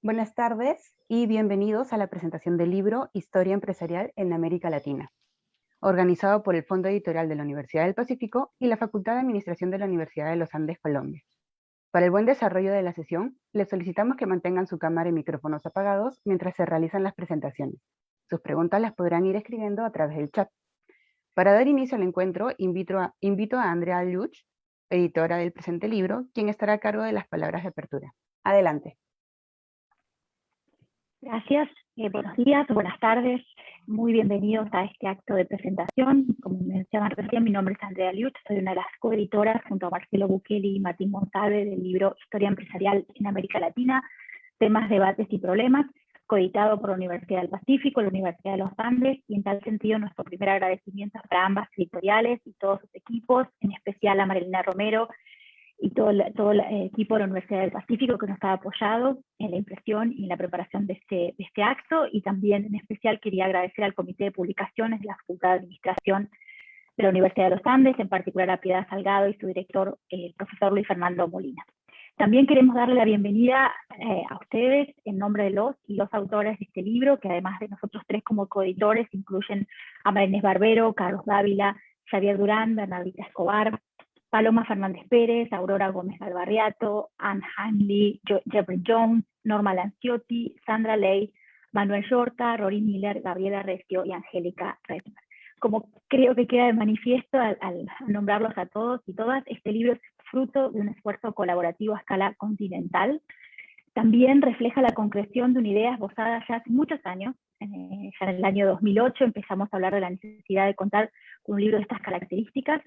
Buenas tardes y bienvenidos a la presentación del libro Historia Empresarial en América Latina, organizado por el Fondo Editorial de la Universidad del Pacífico y la Facultad de Administración de la Universidad de los Andes, Colombia. Para el buen desarrollo de la sesión, les solicitamos que mantengan su cámara y micrófonos apagados mientras se realizan las presentaciones. Sus preguntas las podrán ir escribiendo a través del chat. Para dar inicio al encuentro, invito a Andrea Luch, editora del presente libro, quien estará a cargo de las palabras de apertura. Adelante. Gracias, buenos días, buenas tardes, muy bienvenidos a este acto de presentación. Como mencionaban recién, mi nombre es Andrea Liuch, soy una de las coeditoras junto a Marcelo Bukeli y Martín Monsalve del libro Historia Empresarial en América Latina, temas, debates y problemas, coeditado por la Universidad del Pacífico, la Universidad de los Andes, y en tal sentido nuestro primer agradecimiento para ambas editoriales y todos sus equipos, en especial a Marilena Romero, y todo el equipo de la Universidad del Pacífico que nos ha apoyado en la impresión y en la preparación de este acto, y también en especial quería agradecer al Comité de Publicaciones de la Facultad de Administración de la Universidad de los Andes, en particular a Piedad Salgado y su director, el profesor Luis Fernando Molina. También queremos darle la bienvenida a ustedes en nombre de los y los autores de este libro, que además de nosotros tres como coeditores incluyen a María Inés Barbero, Carlos Dávila, Xavier Durán, Bernardita Escobar, Paloma Fernández Pérez, Aurora Gómez Galvarriato, Anne Hanley, Jeffrey Jones, Norma Lanciotti, Sandra Ley, Manuel Yorta, Rory Miller, Gabriela Recio y Angélica Redmer. Como creo que queda de manifiesto al nombrarlos a todos y todas, este libro es fruto de un esfuerzo colaborativo a escala continental. También refleja la concreción de una idea esbozada ya hace muchos años. Ya en el año 2008 empezamos a hablar de la necesidad de contar con un libro de estas características,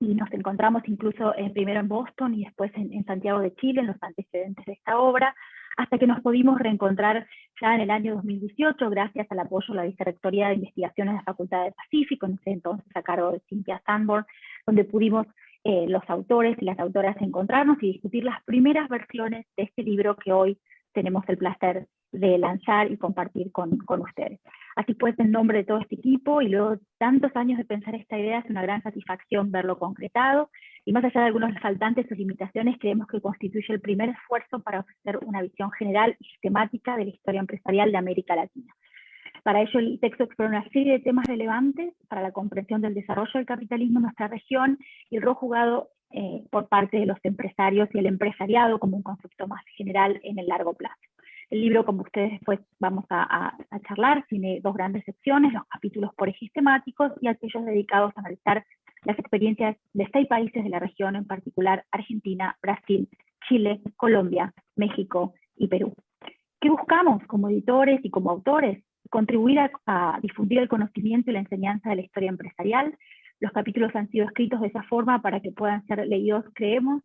y nos encontramos incluso primero en Boston y después en Santiago de Chile, en los antecedentes de esta obra, hasta que nos pudimos reencontrar ya en el año 2018, gracias al apoyo de la Vicerrectoría de Investigaciones de la Facultad del Pacífico, en ese entonces a cargo de Cynthia Sanborn, donde pudimos los autores y las autoras encontrarnos y discutir las primeras versiones de este libro que hoy tenemos el placer de lanzar y compartir con ustedes. Así pues, en nombre de todo este equipo y luego de tantos años de pensar esta idea, es una gran satisfacción verlo concretado, y más allá de algunos faltantes o limitaciones, creemos que constituye el primer esfuerzo para ofrecer una visión general y sistemática de la historia empresarial de América Latina. Para ello, el texto explora una serie de temas relevantes para la comprensión del desarrollo del capitalismo en nuestra región y el rol jugado por parte de los empresarios y el empresariado como un concepto más general en el largo plazo. El libro, como ustedes después vamos a charlar, tiene dos grandes secciones: los capítulos por ejes temáticos y aquellos dedicados a analizar las experiencias de 6 países de la región, en particular Argentina, Brasil, Chile, Colombia, México y Perú. ¿Qué buscamos como editores y como autores? Contribuir a difundir el conocimiento y la enseñanza de la historia empresarial. Los capítulos han sido escritos de esa forma para que puedan ser leídos, creemos,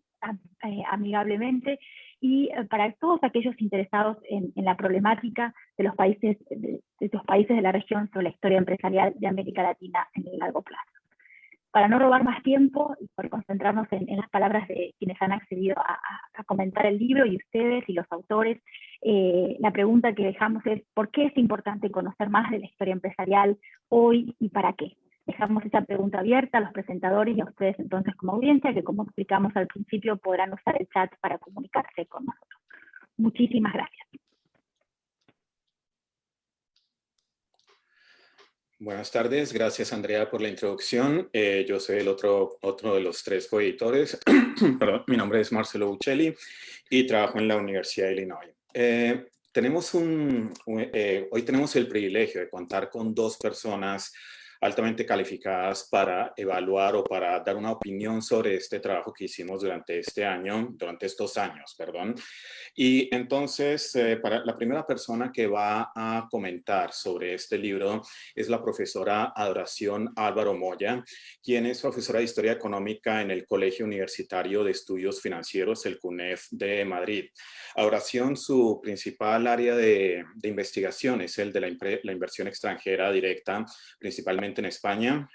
amigablemente, y para todos aquellos interesados en la problemática de los países de la región sobre la historia empresarial de América Latina en el largo plazo. Para no robar más tiempo y por concentrarnos en las palabras de quienes han accedido a comentar el libro, y ustedes y los autores, la pregunta que dejamos es: ¿por qué es importante conocer más de la historia empresarial hoy y para qué? Dejamos esa pregunta abierta a los presentadores y a ustedes entonces como audiencia, que como explicamos al principio podrán usar el chat para comunicarse con nosotros. Muchísimas gracias. Buenas tardes, gracias Andrea por la introducción. Yo soy el otro de los 3 coeditores. Perdón, mi nombre es Marcelo Bukeli y trabajo en la Universidad de Illinois. Hoy tenemos el privilegio de contar con 2 personas altamente calificadas para evaluar o para dar una opinión sobre este trabajo que hicimos durante estos años, perdón. Y entonces, la primera persona que va a comentar sobre este libro es la profesora Adoración Álvaro Moya, quien es profesora de Historia Económica en el Colegio Universitario de Estudios Financieros, el CUNEF de Madrid. Adoración, su principal área de investigación es el de la inversión extranjera directa, principalmente en España,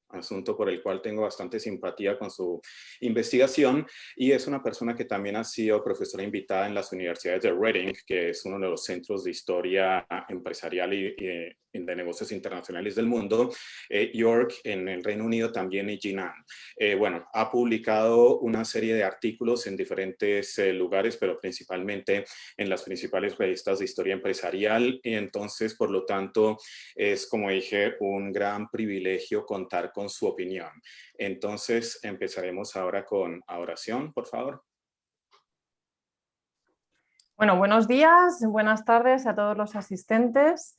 asunto por el cual tengo bastante simpatía con su investigación, y es una persona que también ha sido profesora invitada en las universidades de Reading, que es uno de los centros de historia empresarial y de negocios internacionales del mundo, York en el Reino Unido también y Jinan. Bueno, ha publicado una serie de artículos en diferentes lugares, pero principalmente en las principales revistas de historia empresarial, y entonces, por lo tanto, es, como dije, un gran privilegio contar con su opinión. Entonces, empezaremos ahora con oración, por favor. Bueno, buenos días, buenas tardes a todos los asistentes.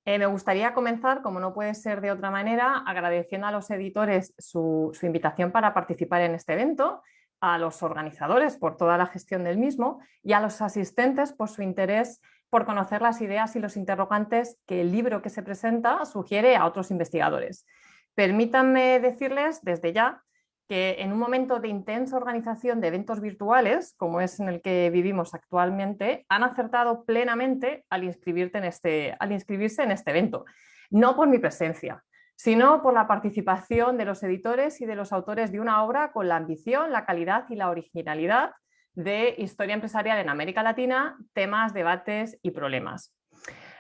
Me gustaría comenzar, como no puede ser de otra manera, agradeciendo a los editores su invitación para participar en este evento, a los organizadores por toda la gestión del mismo y a los asistentes por su interés por conocer las ideas y los interrogantes que el libro que se presenta sugiere a otros investigadores. Permítanme decirles desde ya que en un momento de intensa organización de eventos virtuales, como es en el que vivimos actualmente, han acertado plenamente al inscribirse en este evento. No por mi presencia, sino por la participación de los editores y de los autores de una obra con la ambición, la calidad y la originalidad de historia empresarial en América Latina, temas, debates y problemas.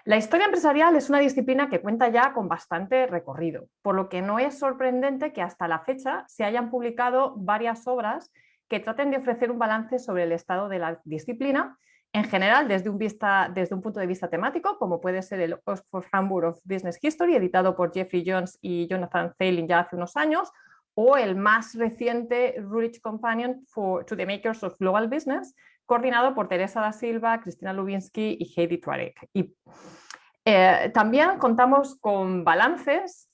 La historia empresarial es una disciplina que cuenta ya con bastante recorrido, por lo que no es sorprendente que hasta la fecha se hayan publicado varias obras que traten de ofrecer un balance sobre el estado de la disciplina, en general desde un punto de vista temático, como puede ser el Oxford Handbook of Business History, editado por Jeffrey Jones y Jonathan Thaling ya hace unos años, o el más reciente Routledge Companion to the Makers of Global Business, coordinado por Teresa da Silva, Cristina Lubinsky y Heidi Tuareg. También contamos con balances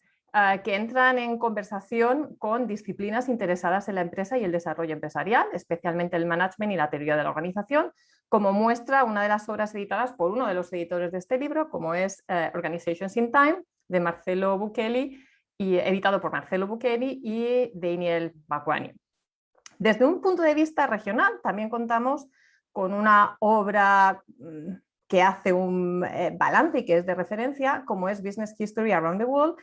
que entran en conversación con disciplinas interesadas en la empresa y el desarrollo empresarial, especialmente el management y la teoría de la organización, como muestra una de las obras editadas por uno de los editores de este libro, como es Organizations in Time, de Marcelo Buchelli, editado por Marcelo Buchelli y Daniel Bhagwani. Desde un punto de vista regional, también contamos con una obra que hace un balance y que es de referencia, como es Business History Around the World,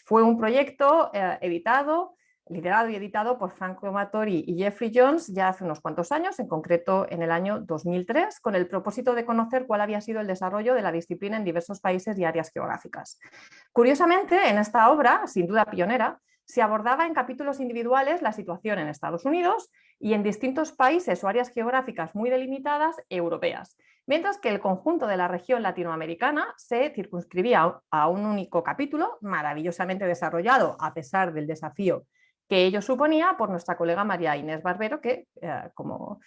fue un proyecto liderado y editado por Frank Amatori y Jeffrey Jones ya hace unos cuantos años, en concreto en el año 2003, con el propósito de conocer cuál había sido el desarrollo de la disciplina en diversos países y áreas geográficas. Curiosamente, en esta obra, sin duda pionera, se abordaba en capítulos individuales la situación en Estados Unidos y en distintos países o áreas geográficas muy delimitadas europeas, mientras que el conjunto de la región latinoamericana se circunscribía a un único capítulo, maravillosamente desarrollado a pesar del desafío que ello suponía, por nuestra colega María Inés Barbero, que, como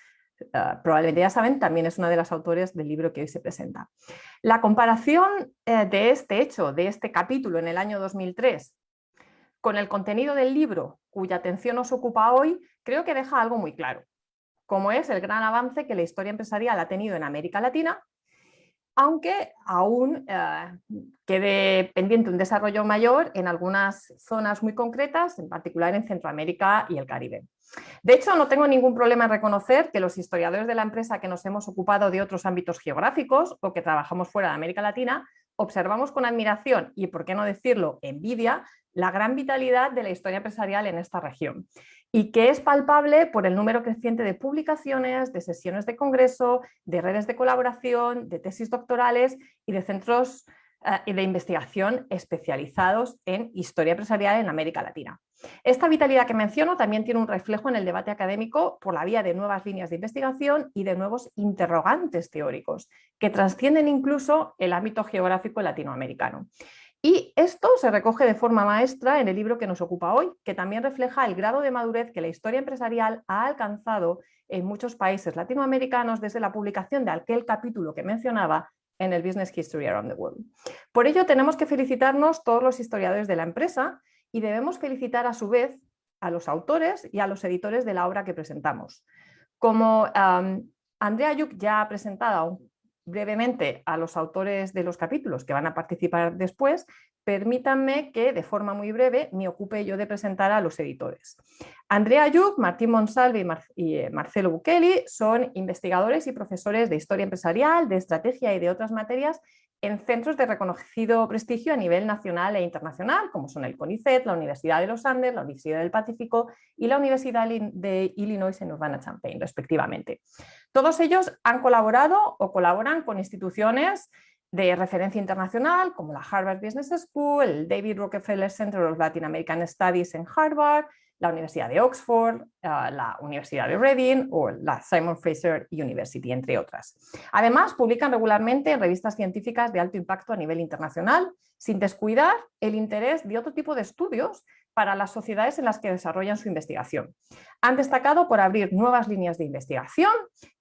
probablemente ya saben, también es una de las autores del libro que hoy se presenta. La comparación de este hecho, de este capítulo en el año 2003, con el contenido del libro cuya atención nos ocupa hoy, creo que deja algo muy claro, como es el gran avance que la historia empresarial ha tenido en América Latina, aunque aún quede pendiente un desarrollo mayor en algunas zonas muy concretas, en particular en Centroamérica y el Caribe. De hecho, no tengo ningún problema en reconocer que los historiadores de la empresa que nos hemos ocupado de otros ámbitos geográficos o que trabajamos fuera de América Latina, observamos con admiración y, por qué no decirlo, envidia, la gran vitalidad de la historia empresarial en esta región y que es palpable por el número creciente de publicaciones, de sesiones de congreso, de redes de colaboración, de tesis doctorales y de centros de investigación especializados en historia empresarial en América Latina. Esta vitalidad que menciono también tiene un reflejo en el debate académico por la vía de nuevas líneas de investigación y de nuevos interrogantes teóricos que trascienden incluso el ámbito geográfico latinoamericano. Y esto se recoge de forma maestra en el libro que nos ocupa hoy, que también refleja el grado de madurez que la historia empresarial ha alcanzado en muchos países latinoamericanos desde la publicación de aquel capítulo que mencionaba en el Business History Around the World. Por ello, tenemos que felicitarnos todos los historiadores de la empresa y debemos felicitar a su vez a los autores y a los editores de la obra que presentamos. Como Andrea Ayuk ya ha presentado brevemente a los autores de los capítulos que van a participar después, permítanme que de forma muy breve me ocupe yo de presentar a los editores. Andrea Ayuk, Martín Monsalve y Marcelo Buchelli son investigadores y profesores de historia empresarial, de estrategia y de otras materias en centros de reconocido prestigio a nivel nacional e internacional, como son el CONICET, la Universidad de los Andes, la Universidad del Pacífico y la Universidad de Illinois en Urbana-Champaign, respectivamente. Todos ellos han colaborado o colaboran con instituciones de referencia internacional, como la Harvard Business School, el David Rockefeller Center of Latin American Studies en Harvard, la Universidad de Oxford, la Universidad de Reading o la Simon Fraser University, entre otras. Además, publican regularmente en revistas científicas de alto impacto a nivel internacional, sin descuidar el interés de otro tipo de estudios para las sociedades en las que desarrollan su investigación. Han destacado por abrir nuevas líneas de investigación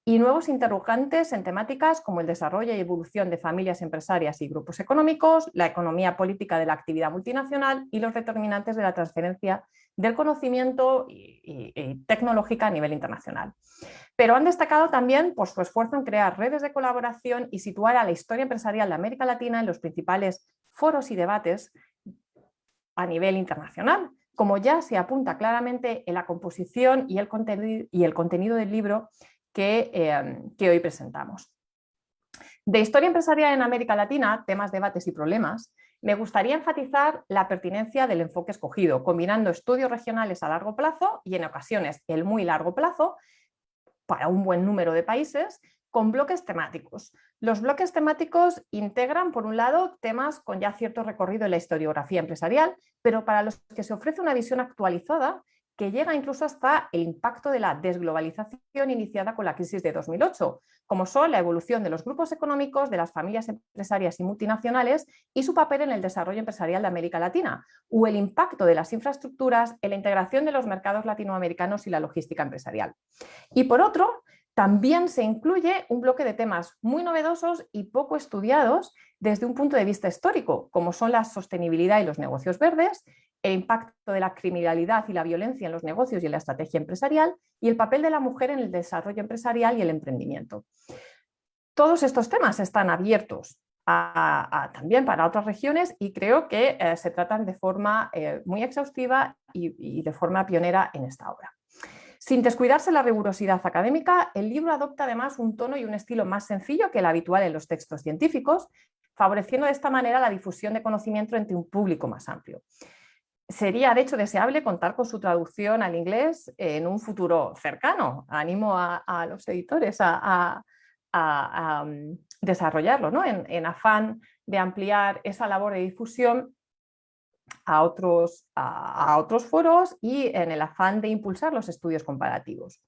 y nuevos interrogantes en temáticas como el desarrollo y evolución de familias empresarias y grupos económicos, la economía política de la actividad multinacional y los determinantes de la transferencia del conocimiento y tecnológica a nivel internacional. Pero han destacado también por su esfuerzo en crear redes de colaboración y situar a la historia empresarial de América Latina en los principales foros y debates a nivel internacional, como ya se apunta claramente en la composición y el contenido del libro que hoy presentamos. De historia empresarial en América Latina, temas, debates y problemas, me gustaría enfatizar la pertinencia del enfoque escogido, combinando estudios regionales a largo plazo y en ocasiones el muy largo plazo, para un buen número de países, con bloques temáticos. Los bloques temáticos integran, por un lado, temas con ya cierto recorrido en la historiografía empresarial, pero para los que se ofrece una visión actualizada que llega incluso hasta el impacto de la desglobalización iniciada con la crisis de 2008, como son la evolución de los grupos económicos, de las familias empresarias y multinacionales y su papel en el desarrollo empresarial de América Latina, o el impacto de las infraestructuras en la integración de los mercados latinoamericanos y la logística empresarial. Y por otro, también se incluye un bloque de temas muy novedosos y poco estudiados desde un punto de vista histórico, como son la sostenibilidad y los negocios verdes, el impacto de la criminalidad y la violencia en los negocios y en la estrategia empresarial y el papel de la mujer en el desarrollo empresarial y el emprendimiento. Todos estos temas están abiertos también para otras regiones y creo que se tratan de forma muy exhaustiva y de forma pionera en esta obra. Sin descuidarse la rigurosidad académica, el libro adopta además un tono y un estilo más sencillo que el habitual en los textos científicos, favoreciendo de esta manera la difusión de conocimiento entre un público más amplio. Sería, de hecho, deseable contar con su traducción al inglés en un futuro cercano. Animo a los editores a desarrollarlo, ¿no? en afán de ampliar esa labor de difusión a otros foros y en el afán de impulsar los estudios comparativos.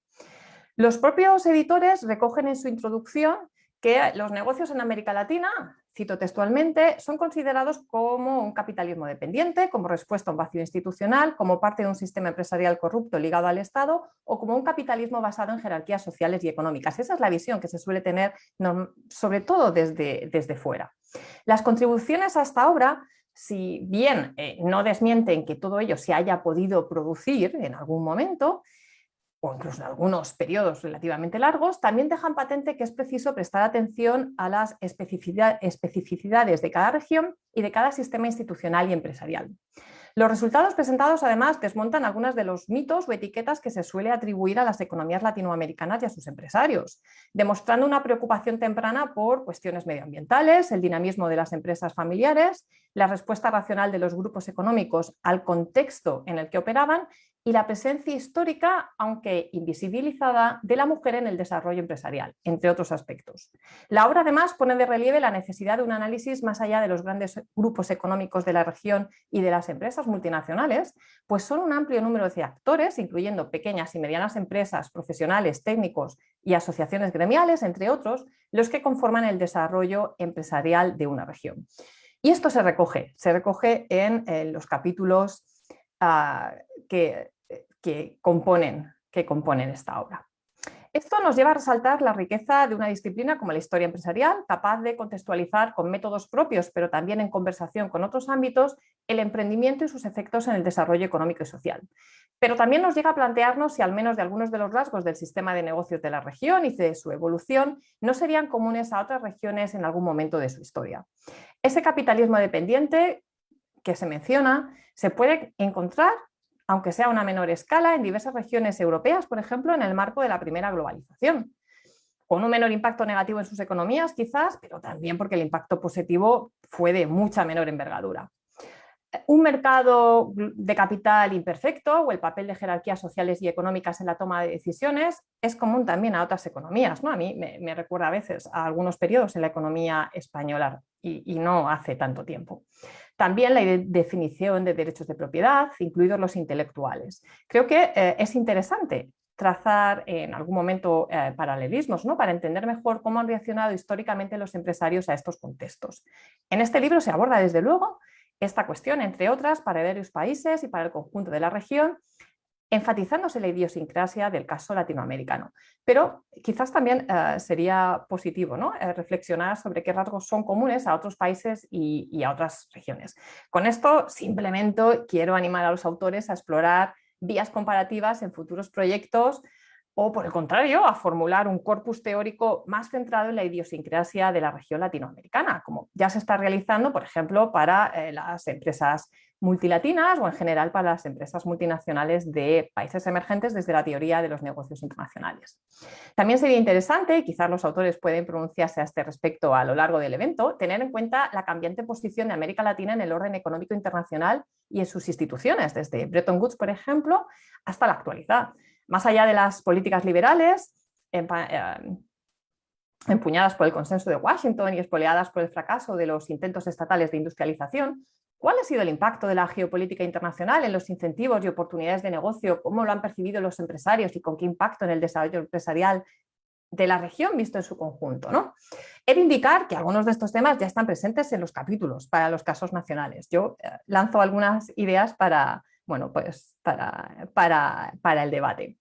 Los propios editores recogen en su introducción que los negocios en América Latina, cito textualmente, son considerados como un capitalismo dependiente, como respuesta a un vacío institucional, como parte de un sistema empresarial corrupto ligado al Estado o como un capitalismo basado en jerarquías sociales y económicas. Esa es la visión que se suele tener, sobre todo desde fuera. Las contribuciones a esta obra, si bien no desmienten que todo ello se haya podido producir en algún momento, o incluso en algunos periodos relativamente largos, también dejan patente que es preciso prestar atención a las especificidades de cada región y de cada sistema institucional y empresarial. Los resultados presentados además desmontan algunos de los mitos o etiquetas que se suele atribuir a las economías latinoamericanas y a sus empresarios, demostrando una preocupación temprana por cuestiones medioambientales, el dinamismo de las empresas familiares, la respuesta racional de los grupos económicos al contexto en el que operaban y la presencia histórica, aunque invisibilizada, de la mujer en el desarrollo empresarial, entre otros aspectos. La obra además pone de relieve la necesidad de un análisis más allá de los grandes grupos económicos de la región y de las empresas multinacionales, pues son un amplio número de actores, incluyendo pequeñas y medianas empresas, profesionales, técnicos y asociaciones gremiales, entre otros, los que conforman el desarrollo empresarial de una región. Y esto se recoge en los capítulos que componen esta obra. Esto nos lleva a resaltar la riqueza de una disciplina como la historia empresarial, capaz de contextualizar con métodos propios, pero también en conversación con otros ámbitos, el emprendimiento y sus efectos en el desarrollo económico y social. Pero también nos llega a plantearnos si al menos de algunos de los rasgos del sistema de negocios de la región y de su evolución no serían comunes a otras regiones en algún momento de su historia. Ese capitalismo dependiente que se menciona se puede encontrar, aunque sea a una menor escala, en diversas regiones europeas, por ejemplo, en el marco de la primera globalización, con un menor impacto negativo en sus economías quizás, pero también porque el impacto positivo fue de mucha menor envergadura. un mercado de capital imperfecto o el papel de jerarquías sociales y económicas en la toma de decisiones es común también a otras economías, ¿no? A mí me recuerda a veces a algunos periodos en la economía española y no hace tanto tiempo. También la definición de derechos de propiedad, incluidos los intelectuales. Creo que es interesante trazar en algún momento paralelismos, ¿no? Para entender mejor cómo han reaccionado históricamente los empresarios a estos contextos. En este libro se aborda desde luego esta cuestión, entre otras, para varios países y para el conjunto de la región, enfatizándose la idiosincrasia del caso latinoamericano. Pero quizás también sería positivo, ¿no? Reflexionar sobre qué rasgos son comunes a otros países y a otras regiones. Con esto simplemente quiero animar a los autores a explorar vías comparativas en futuros proyectos o, por el contrario, a formular un corpus teórico más centrado en la idiosincrasia de la región latinoamericana, como ya se está realizando, por ejemplo, para las empresas multilatinas o en general para las empresas multinacionales de países emergentes desde la teoría de los negocios internacionales. También sería interesante, y quizás los autores pueden pronunciarse a este respecto a lo largo del evento, tener en cuenta la cambiante posición de América Latina en el orden económico internacional y en sus instituciones, desde Bretton Woods, por ejemplo, hasta la actualidad. Más allá de las políticas liberales, empuñadas por el consenso de Washington y espoleadas por el fracaso de los intentos estatales de industrialización, ¿cuál ha sido el impacto de la geopolítica internacional en los incentivos y oportunidades de negocio? ¿Cómo lo han percibido los empresarios y con qué impacto en el desarrollo empresarial de la región visto en su conjunto, ¿no? He de indicar que algunos de estos temas ya están presentes en los capítulos para los casos nacionales. Yo lanzo algunas ideas para el debate.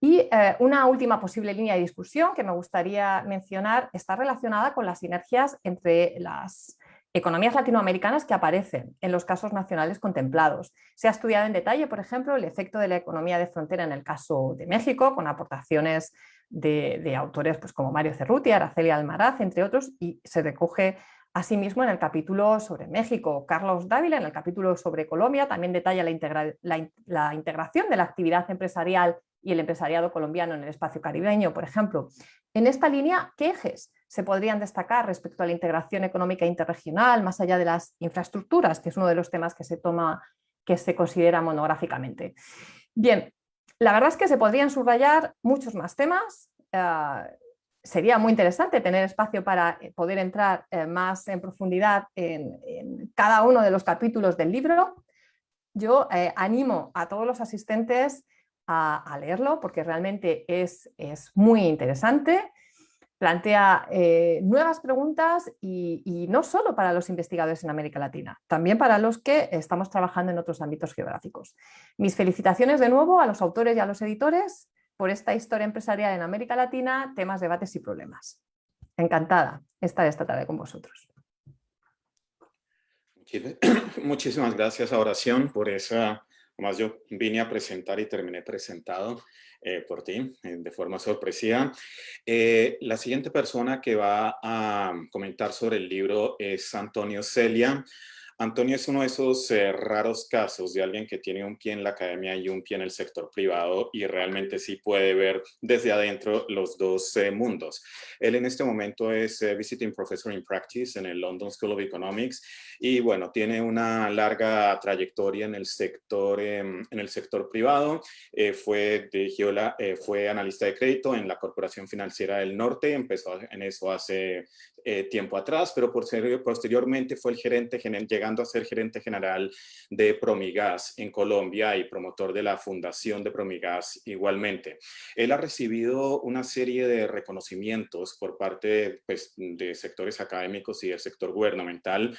Y una última posible línea de discusión que me gustaría mencionar está relacionada con las sinergias entre las economías latinoamericanas que aparecen en los casos nacionales contemplados. Se ha estudiado en detalle, por ejemplo, el efecto de la economía de frontera en el caso de México, con aportaciones de autores pues, como Mario Cerruti, Araceli Almaraz, entre otros, y se recoge asimismo en el capítulo sobre México. Carlos Dávila, en el capítulo sobre Colombia, también detalla la integración de la actividad empresarial y el empresariado colombiano en el espacio caribeño, por ejemplo. En esta línea, ¿qué ejes se podrían destacar respecto a la integración económica interregional, más allá de las infraestructuras, que es uno de los temas que se considera monográficamente? Bien, la verdad es que se podrían subrayar muchos más temas. Sería muy interesante tener espacio para poder entrar más en profundidad en cada uno de los capítulos del libro. Yo animo a todos los asistentes a leerlo porque realmente es muy interesante. Plantea nuevas preguntas y no solo para los investigadores en América Latina, también para los que estamos trabajando en otros ámbitos geográficos. Mis felicitaciones de nuevo a los autores y a los editores por esta historia empresarial en América Latina, temas, debates y problemas. Encantada de estar esta tarde con vosotros. Muchísimas gracias a Oración por esa. Además, yo vine a presentar y terminé presentado por ti de forma sorpresiva. La siguiente persona que va a comentar sobre el libro es Antonio Celia. Antonio es uno de esos raros casos de alguien que tiene un pie en la academia y un pie en el sector privado y realmente sí puede ver desde adentro los dos mundos. Él en este momento es Visiting Professor in Practice en el London School of Economics y bueno, tiene una larga trayectoria en el sector privado. Fue analista de crédito en la Corporación Financiera del Norte, empezó en eso hace tiempo atrás, pero posteriormente fue el llegando a ser gerente general de Promigas en Colombia y promotor de la fundación de Promigas igualmente. Él ha recibido una serie de reconocimientos por parte de sectores académicos y del sector gubernamental.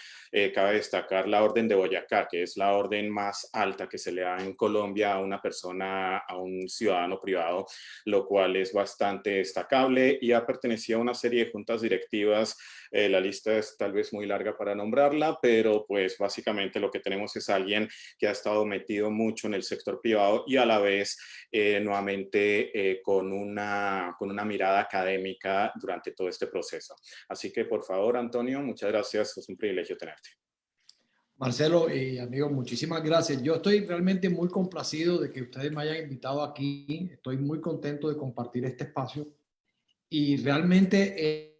Cabe destacar la Orden de Boyacá, que es la orden más alta que se le da en Colombia a una persona, a un ciudadano privado, lo cual es bastante destacable y ha pertenecido a una serie de juntas directivas. La lista es tal vez muy larga para nombrarla, pero pues básicamente lo que tenemos es alguien que ha estado metido mucho en el sector privado y a la vez nuevamente con una mirada académica durante todo este proceso. Así que por favor, Antonio, muchas gracias, es un privilegio tenerte. Marcelo y amigos, muchísimas gracias. Yo estoy realmente muy complacido de que ustedes me hayan invitado aquí. Estoy muy contento de compartir este espacio y realmente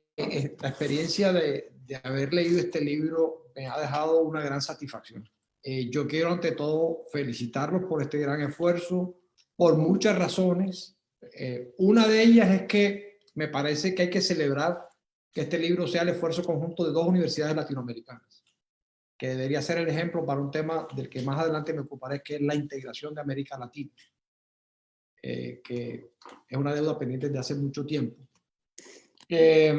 la experiencia de haber leído este libro me ha dejado una gran satisfacción. Yo quiero ante todo felicitarlos por este gran esfuerzo, por muchas razones. Una de ellas es que me parece que hay que celebrar que este libro sea el esfuerzo conjunto de 2 universidades latinoamericanas, que debería ser el ejemplo para un tema del que más adelante me ocuparé, que es la integración de América Latina, que es una deuda pendiente de hace mucho tiempo. Es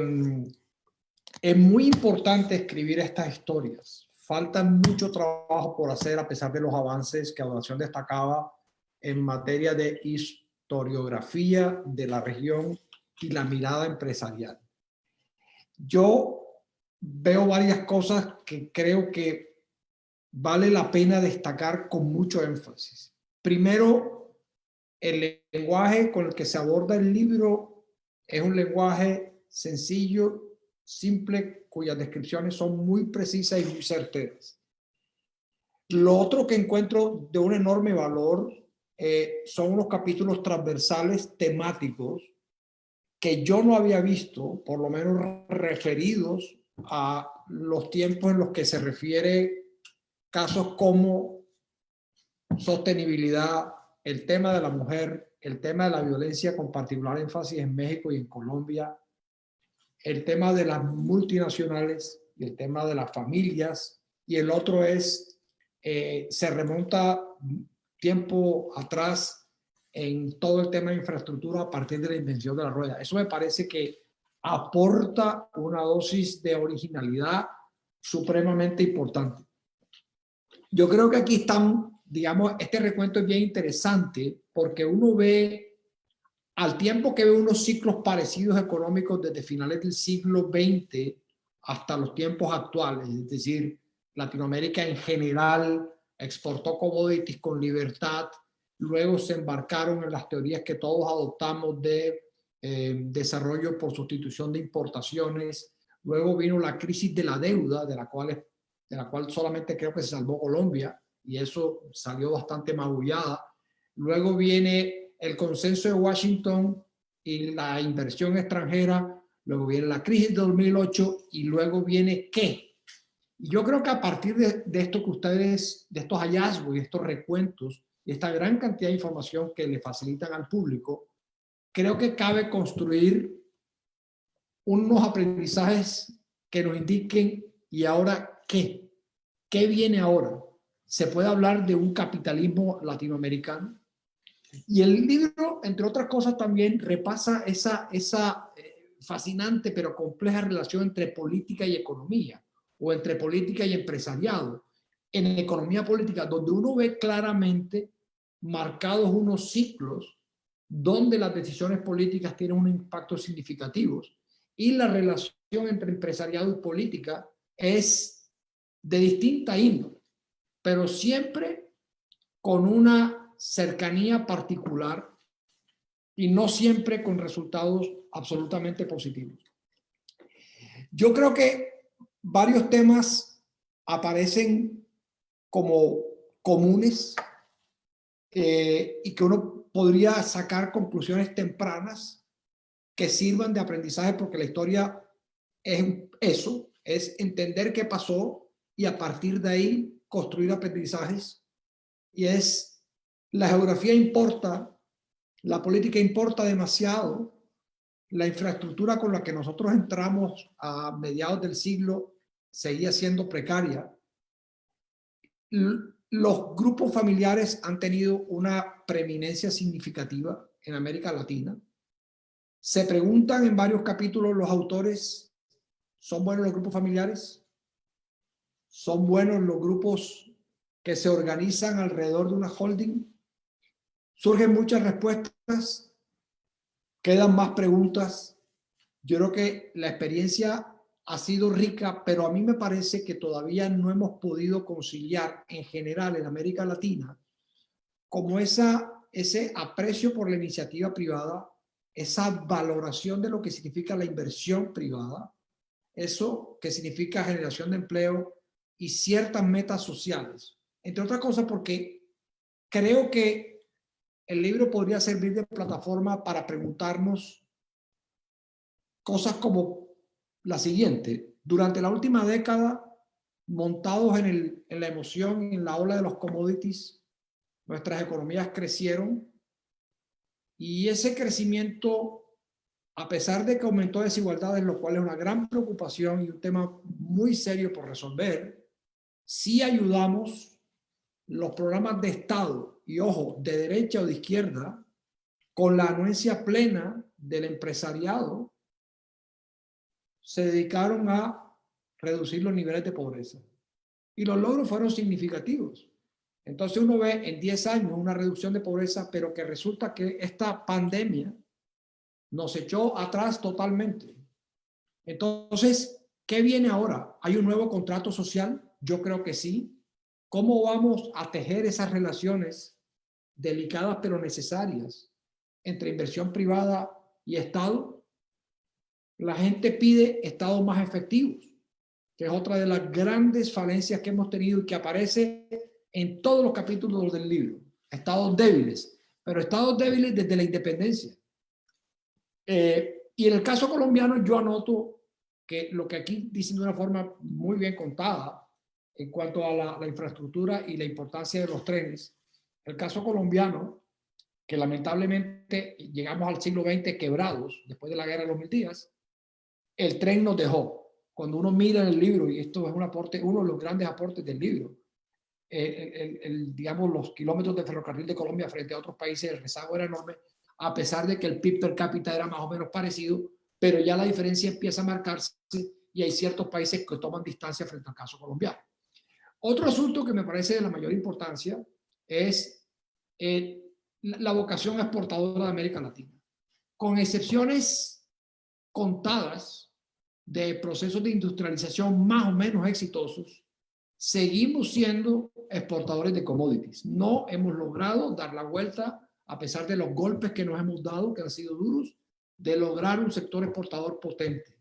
muy importante escribir estas historias. Falta mucho trabajo por hacer a pesar de los avances que Adoración destacaba en materia de historiografía de la región y la mirada empresarial. Yo veo varias cosas que creo que vale la pena destacar con mucho énfasis. Primero, el lenguaje con el que se aborda el libro es un lenguaje sencillo, simple, cuyas descripciones son muy precisas y muy certeras. Lo otro que encuentro de un enorme valor son unos capítulos transversales temáticos que yo no había visto, por lo menos referidos a los tiempos en los que se refiere casos como sostenibilidad, el tema de la mujer, el tema de la violencia con particular énfasis en México y en Colombia, el tema de las multinacionales y el tema de las familias, y el otro es, se remonta tiempo atrás en todo el tema de infraestructura a partir de la invención de la rueda. Eso me parece que aporta una dosis de originalidad supremamente importante. Yo creo que aquí están, digamos, este recuento es bien interesante porque uno ve, al tiempo que ve unos ciclos parecidos económicos desde finales del siglo XX hasta los tiempos actuales, es decir, Latinoamérica en general exportó commodities con libertad, luego se embarcaron en las teorías que todos adoptamos de desarrollo por sustitución de importaciones, luego vino la crisis de la deuda, de la cual solamente creo que se salvó Colombia, y eso salió bastante magullada. Luego viene el consenso de Washington y la inversión extranjera, luego viene la crisis de 2008 y luego viene ¿qué? Y yo creo que a partir de esto que ustedes, de estos hallazgos y estos recuentos, y esta gran cantidad de información que le facilitan al público, creo que cabe construir unos aprendizajes que nos indiquen ¿y ahora qué? ¿Qué viene ahora? ¿Se puede hablar de un capitalismo latinoamericano? Y el libro, entre otras cosas, también repasa esa fascinante pero compleja relación entre política y economía, o entre política y empresariado. En economía política, donde uno ve claramente marcados unos ciclos donde las decisiones políticas tienen un impacto significativo y la relación entre empresariado y política es de distinta índole, pero siempre con una cercanía particular y no siempre con resultados absolutamente positivos. Yo creo que varios temas aparecen como comunes y que uno podría sacar conclusiones tempranas que sirvan de aprendizaje, porque la historia es eso, es entender qué pasó y a partir de ahí construir aprendizajes. Y es, la geografía importa, la política importa demasiado, la infraestructura con la que nosotros entramos a mediados del siglo seguía siendo precaria. Los grupos familiares han tenido una preeminencia significativa en América Latina. Se preguntan en varios capítulos los autores, ¿son buenos los grupos familiares? ¿Son buenos los grupos que se organizan alrededor de una holding? Surgen muchas respuestas, quedan más preguntas. Yo creo que la experiencia ha sido rica, pero a mí me parece que todavía no hemos podido conciliar en general en América Latina como ese aprecio por la iniciativa privada, esa valoración de lo que significa la inversión privada, eso que significa generación de empleo y ciertas metas sociales. Entre otras cosas porque creo que el libro podría servir de plataforma para preguntarnos cosas como la siguiente. Durante la última década, montados en la emoción, en la ola de los commodities, nuestras economías crecieron y ese crecimiento, a pesar de que aumentó desigualdades, lo cual es una gran preocupación y un tema muy serio por resolver, sí ayudamos los programas de Estado, y ojo, de derecha o de izquierda, con la anuencia plena del empresariado, se dedicaron a reducir los niveles de pobreza. Y los logros fueron significativos. Entonces uno ve en 10 años una reducción de pobreza, pero que resulta que esta pandemia nos echó atrás totalmente. Entonces, ¿qué viene ahora? ¿Hay un nuevo contrato social? Yo creo que sí. ¿Cómo vamos a tejer esas relaciones delicadas pero necesarias entre inversión privada y Estado? La gente pide estados más efectivos, que es otra de las grandes falencias que hemos tenido y que aparece en todos los capítulos del libro. Estados débiles, pero estados débiles desde la independencia. Y en el caso colombiano yo anoto que lo que aquí dicen de una forma muy bien contada en cuanto a la infraestructura y la importancia de los trenes, el caso colombiano, que lamentablemente llegamos al siglo XX quebrados después de la guerra de los 1000 días, el tren nos dejó. Cuando uno mira el libro, y esto es un aporte, uno de los grandes aportes del libro, digamos, los kilómetros de ferrocarril de Colombia frente a otros países, el rezago era enorme, a pesar de que el PIB per cápita era más o menos parecido, pero ya la diferencia empieza a marcarse y hay ciertos países que toman distancia frente al caso colombiano. Otro asunto que me parece de la mayor importancia es la vocación exportadora de América Latina. Con excepciones contadas de procesos de industrialización más o menos exitosos, seguimos siendo exportadores de commodities. No hemos logrado dar la vuelta, a pesar de los golpes que nos hemos dado, que han sido duros, de lograr un sector exportador potente.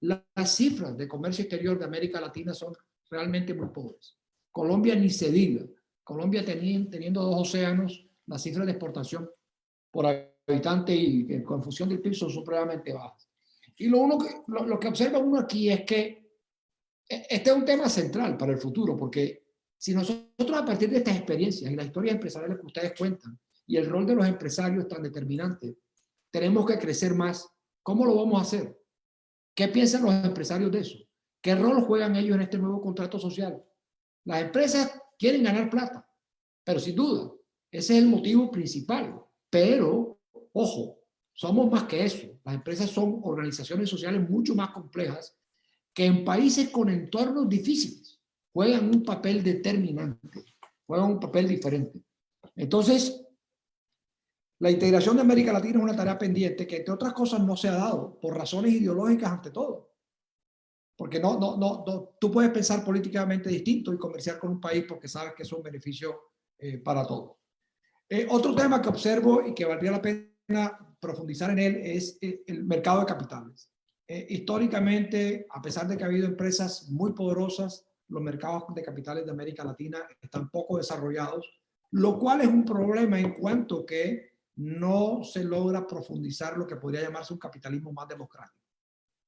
Las cifras de comercio exterior de América Latina son realmente muy pobres. Colombia ni se diga. Colombia teniendo 2 océanos, las cifras de exportación por habitante y con función del PIB son supremamente bajas. Y lo que observa uno aquí es que este es un tema central para el futuro, porque si nosotros a partir de estas experiencias y las historias empresariales que ustedes cuentan y el rol de los empresarios tan determinante, tenemos que crecer más, ¿cómo lo vamos a hacer? ¿Qué piensan los empresarios de eso? ¿Qué rol juegan ellos en este nuevo contrato social? Las empresas quieren ganar plata, pero sin duda, ese es el motivo principal. Pero, ojo, somos más que eso. Las empresas son organizaciones sociales mucho más complejas que en países con entornos difíciles juegan un papel determinante, juegan un papel diferente. Entonces, la integración de América Latina es una tarea pendiente que, entre otras cosas, no se ha dado por razones ideológicas ante todo. Porque tú puedes pensar políticamente distinto y comerciar con un país porque sabes que es un beneficio para todos. Otro tema que observo y que valdría la pena profundizar en él es el mercado de capitales. Históricamente, a pesar de que ha habido empresas muy poderosas, los mercados de capitales de América Latina están poco desarrollados, lo cual es un problema en cuanto que no se logra profundizar lo que podría llamarse un capitalismo más democrático.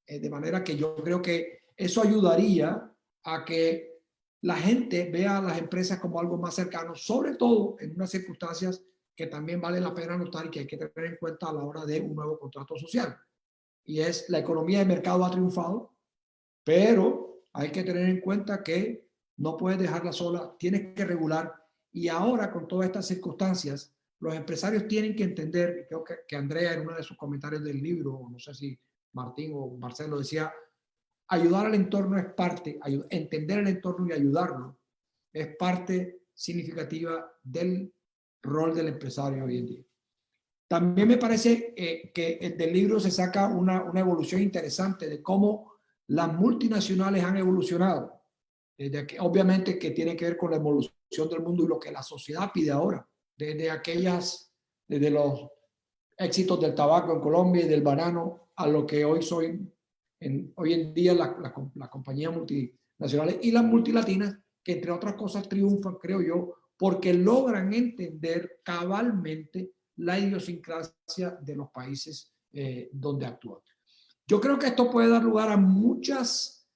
De manera que yo creo que eso ayudaría a que la gente vea a las empresas como algo más cercano, sobre todo en unas circunstancias que también vale la pena notar y que hay que tener en cuenta a la hora de un nuevo contrato social. Y es la economía de mercado ha triunfado, pero hay que tener en cuenta que no puedes dejarla sola, tienes que regular. Y ahora, con todas estas circunstancias, los empresarios tienen que entender, creo que Andrea en uno de sus comentarios del libro, no sé si Martín o Marcelo decía, ayudar al entorno es parte, entender el entorno y ayudarlo es parte significativa del rol del empresario hoy en día. También me parece que del libro se saca una evolución interesante de cómo las multinacionales han evolucionado. Obviamente que tiene que ver con la evolución del mundo y lo que la sociedad pide ahora. Desde los éxitos del tabaco en Colombia y del banano a lo que hoy en día las compañías multinacionales y las multilatinas, que entre otras cosas triunfan, creo yo, porque logran entender cabalmente la idiosincrasia de los países donde actúan. Yo creo que esto puede dar lugar a muchas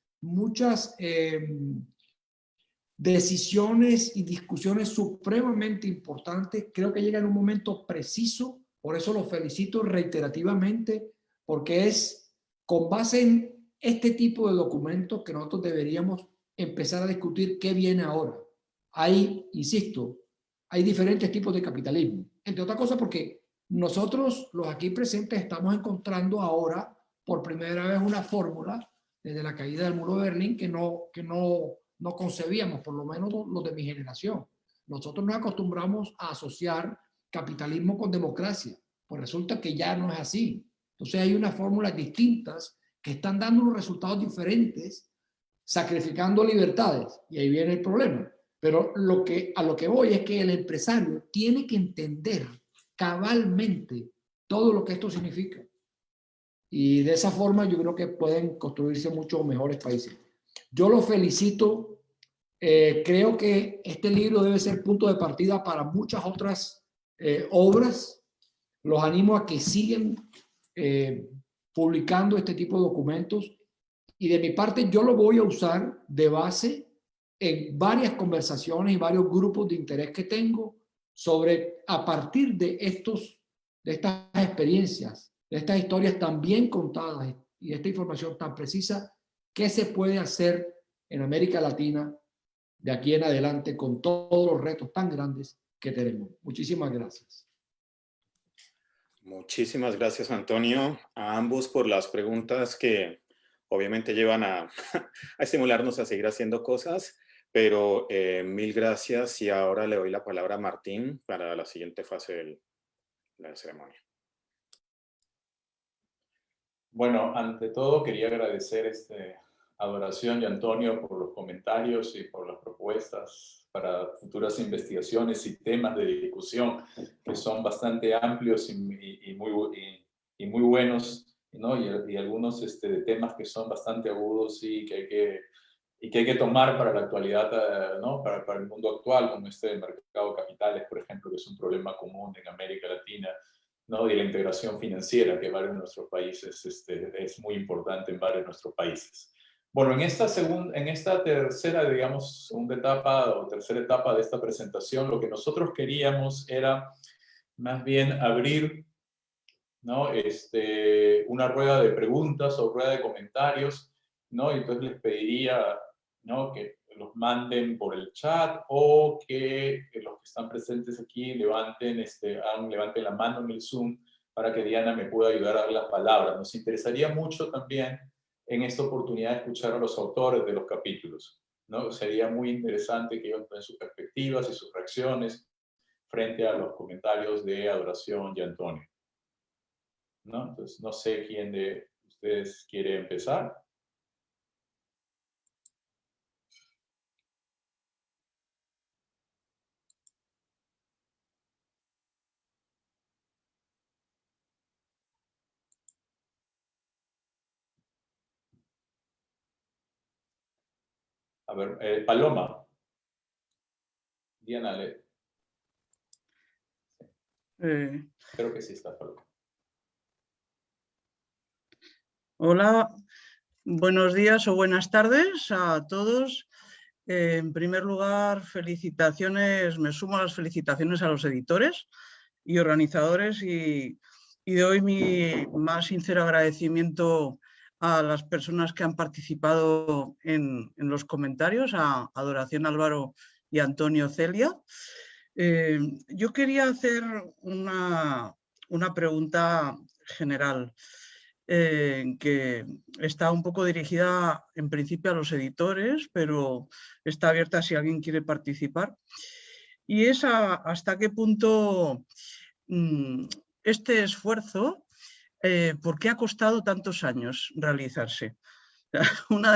decisiones y discusiones supremamente importantes. Creo que llega en un momento preciso, por eso lo felicito reiterativamente, porque es con base en este tipo de documentos que nosotros deberíamos empezar a discutir qué viene ahora. Hay, insisto, hay diferentes tipos de capitalismo, entre otras cosas porque nosotros, los aquí presentes, estamos encontrando ahora por primera vez una fórmula desde la caída del muro de Berlín que no concebíamos, por lo menos los de mi generación. Nosotros nos acostumbramos a asociar capitalismo con democracia, pues resulta que ya no es así. Entonces hay unas fórmulas distintas que están dando unos resultados diferentes, sacrificando libertades, y ahí viene el problema. Pero a lo que voy es que el empresario tiene que entender cabalmente todo lo que esto significa. Y de esa forma yo creo que pueden construirse muchos mejores países. Yo los felicito. Creo que este libro debe ser punto de partida para muchas otras obras. Los animo a que sigan publicando este tipo de documentos. Y de mi parte yo lo voy a usar de base en varias conversaciones y varios grupos de interés que tengo sobre, a partir de estas experiencias, de estas historias tan bien contadas y de esta información tan precisa, qué se puede hacer en América Latina de aquí en adelante con todos los retos tan grandes que tenemos. Muchísimas gracias. Muchísimas gracias, Antonio, a ambos por las preguntas que obviamente llevan a estimularnos a seguir haciendo cosas, pero mil gracias, y ahora le doy la palabra a Martín para la siguiente fase de la ceremonia. Bueno, ante todo quería agradecer Adoración y Antonio por los comentarios y por las propuestas para futuras investigaciones y temas de discusión que son bastante amplios y muy buenos, ¿no? Y algunos de temas que son bastante agudos y que hay que tomar para la actualidad, ¿no? Para el mundo actual, como del mercado de capitales, por ejemplo, que es un problema común en América Latina, ¿no? Y la integración financiera que varios de nuestros países es muy importante en varios de nuestros países. Bueno, en esta tercera, digamos, segunda etapa o tercera etapa de esta presentación, lo que nosotros queríamos era más bien abrir, ¿no? Una rueda de preguntas o rueda de comentarios, ¿no? Y entonces les pediría, ¿no? Que los manden por el chat o que los que están presentes aquí levanten la mano en el Zoom para que Diana me pueda ayudar a dar las palabras. Nos interesaría mucho también en esta oportunidad escuchar a los autores de los capítulos, ¿no? Sería muy interesante que ellos den sus perspectivas y sus reacciones frente a los comentarios de Adoración y Antonio, ¿no? Entonces, no sé quién de ustedes quiere empezar. A ver, Paloma. Diana, creo que sí está Paloma. Hola, buenos días o buenas tardes a todos. En primer lugar, felicitaciones, me sumo a las felicitaciones a los editores y organizadores y doy mi más sincero agradecimiento a las personas que han participado en los comentarios, a Adoración Álvaro y Antonio Celia. Yo quería hacer una pregunta general que está un poco dirigida en principio a los editores, pero está abierta si alguien quiere participar. Y es hasta qué punto este esfuerzo, ¿por qué ha costado tantos años realizarse? Una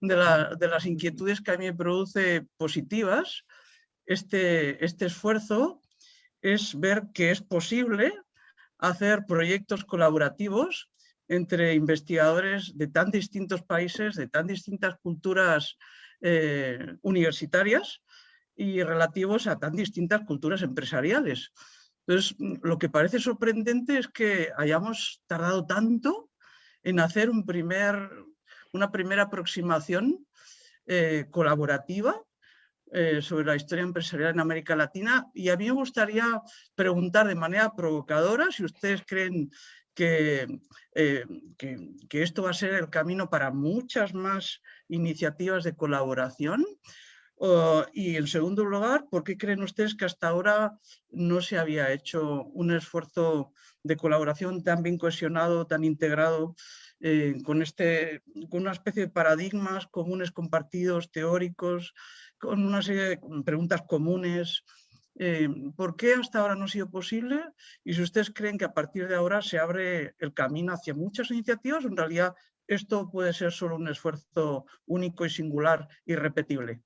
de las inquietudes que a mí me produce positivas este esfuerzo es ver que es posible hacer proyectos colaborativos entre investigadores de tan distintos países, de tan distintas culturas universitarias y relativos a tan distintas culturas empresariales. Entonces, lo que parece sorprendente es que hayamos tardado tanto en hacer una primera aproximación colaborativa sobre la historia empresarial en América Latina, y a mí me gustaría preguntar de manera provocadora si ustedes creen que esto va a ser el camino para muchas más iniciativas de colaboración. Y en segundo lugar, ¿por qué creen ustedes que hasta ahora no se había hecho un esfuerzo de colaboración tan bien cohesionado, tan integrado, con una especie de paradigmas comunes compartidos, teóricos, con una serie de preguntas comunes? ¿Por qué hasta ahora no ha sido posible? Y si ustedes creen que a partir de ahora se abre el camino hacia muchas iniciativas, en realidad esto puede ser solo un esfuerzo único y singular, irrepetible.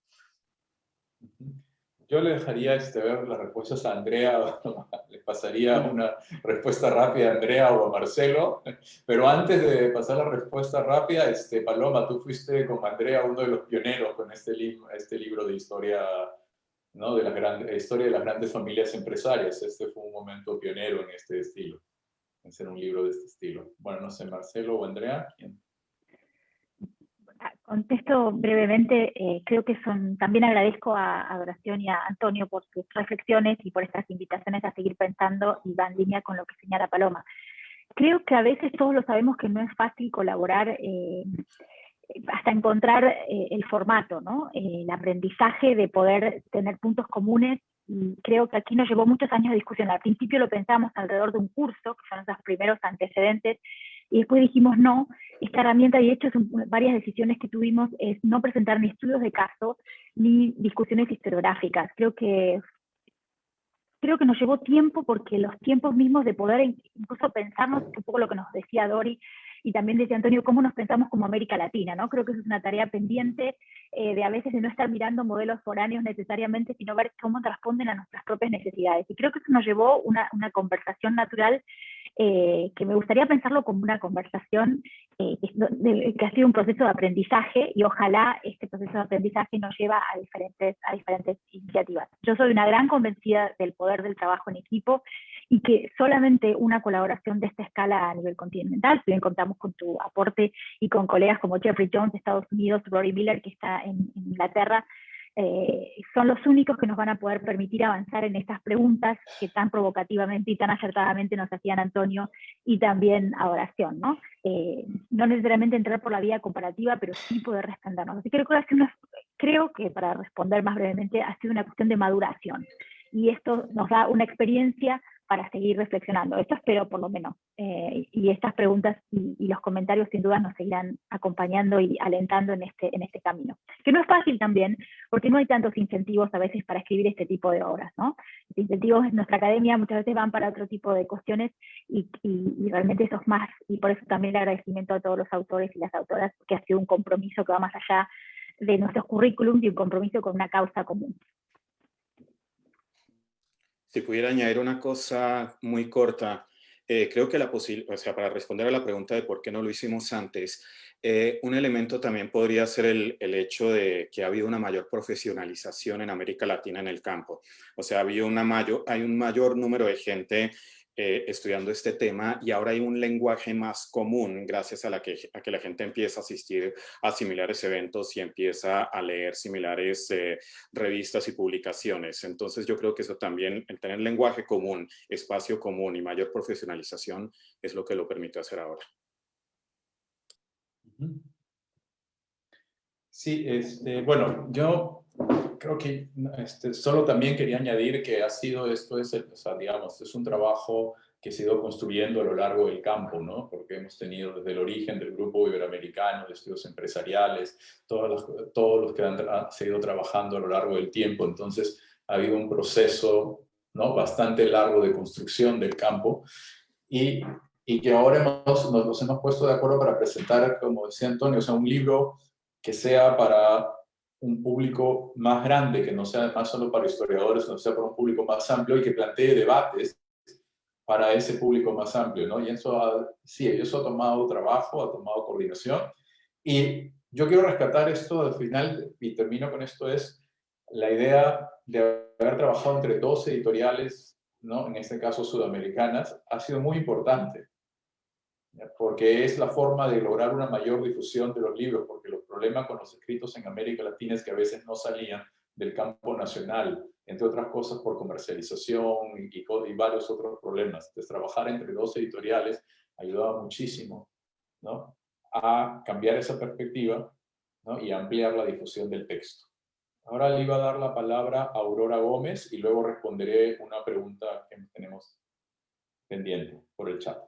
Yo le dejaría ver las respuestas a Andrea, le pasaría una respuesta rápida a Andrea o a Marcelo, pero antes de pasar la respuesta rápida, Paloma, tú fuiste con Andrea uno de los pioneros con este libro de historia, ¿no? De la historia de las grandes familias empresarias. Este fue un momento pionero en este estilo, en ser un libro de este estilo. Bueno, no sé, Marcelo o Andrea, ¿quién? Contesto brevemente, creo que también agradezco a Adoración y a Antonio por sus reflexiones y por estas invitaciones a seguir pensando, y va en línea con lo que señala Paloma. Creo que a veces todos lo sabemos que no es fácil colaborar hasta encontrar el formato, ¿no? El aprendizaje de poder tener puntos comunes, y creo que aquí nos llevó muchos años de discusión. Al principio lo pensamos alrededor de un curso, que son esos primeros antecedentes, y después dijimos no, esta herramienta, y de hecho son varias decisiones que tuvimos, es no presentar ni estudios de caso, ni discusiones historiográficas. Creo que nos llevó tiempo, porque los tiempos mismos de poder incluso pensarnos, un poco lo que nos decía Dori, y también decía Antonio, cómo nos pensamos como América Latina, ¿no? Creo que eso es una tarea pendiente de a veces de no estar mirando modelos foráneos necesariamente, sino ver cómo responden a nuestras propias necesidades. Y creo que eso nos llevó una conversación natural, que me gustaría pensarlo como una conversación que ha sido un proceso de aprendizaje, y ojalá este proceso de aprendizaje nos lleva a diferentes iniciativas. Yo soy una gran convencida del poder del trabajo en equipo, y que solamente una colaboración de esta escala a nivel continental, si bien contamos con tu aporte y con colegas como Jeffrey Jones de Estados Unidos, Rory Miller que está en Inglaterra, son los únicos que nos van a poder permitir avanzar en estas preguntas que tan provocativamente y tan acertadamente nos hacían Antonio y también Adoración, ¿no? No necesariamente entrar por la vía comparativa, pero sí poder respaldarnos. Así que creo que para responder más brevemente, ha sido una cuestión de maduración, y esto nos da una experiencia para seguir reflexionando. Esto espero, por lo menos. Y estas preguntas y los comentarios sin duda nos seguirán acompañando y alentando en este camino. Que no es fácil también, porque no hay tantos incentivos a veces para escribir este tipo de obras, ¿no? Los incentivos en nuestra academia muchas veces van para otro tipo de cuestiones, y realmente eso es más, y por eso también el agradecimiento a todos los autores y las autoras, que ha sido un compromiso que va más allá de nuestros currículums y un compromiso con una causa común. Si pudiera añadir una cosa muy corta, creo que para responder a la pregunta de por qué no lo hicimos antes, un elemento también podría ser el hecho de que ha habido una mayor profesionalización en América Latina en el campo. O sea, hay un mayor número de gente estudiando este tema, y ahora hay un lenguaje más común gracias a que la gente empieza a asistir a similares eventos y empieza a leer similares revistas y publicaciones. Entonces yo creo que eso también, el tener lenguaje común, espacio común y mayor profesionalización es lo que lo permite hacer ahora. Sí, bueno, yo creo que solo también quería añadir que digamos, es un trabajo que se ha ido construyendo a lo largo del campo, ¿no? Porque hemos tenido desde el origen del Grupo Iberoamericano de Estudios Empresariales, todos los que han seguido trabajando a lo largo del tiempo. Entonces, ha habido un proceso, ¿no?, bastante largo de construcción del campo, y que ahora nos hemos puesto de acuerdo para presentar, como decía Antonio, o sea, un libro que sea para un público más grande, que no sea además solo para historiadores, sino sea para un público más amplio, y que plantee debates para ese público más amplio, ¿no? Y eso ha tomado trabajo, ha tomado coordinación. Y yo quiero rescatar esto al final, y termino con esto, es la idea de haber trabajado entre dos editoriales, ¿no?, en este caso sudamericanas, ha sido muy importante, porque es la forma de lograr una mayor difusión de los libros, porque los problemas con los escritos en América Latina es que a veces no salían del campo nacional, entre otras cosas por comercialización y varios otros problemas. Entonces, trabajar entre dos editoriales ayudaba muchísimo, ¿no?, a cambiar esa perspectiva, ¿no?, y ampliar la difusión del texto. Ahora le iba a dar la palabra a Aurora Gómez y luego responderé una pregunta que tenemos pendiente por el chat.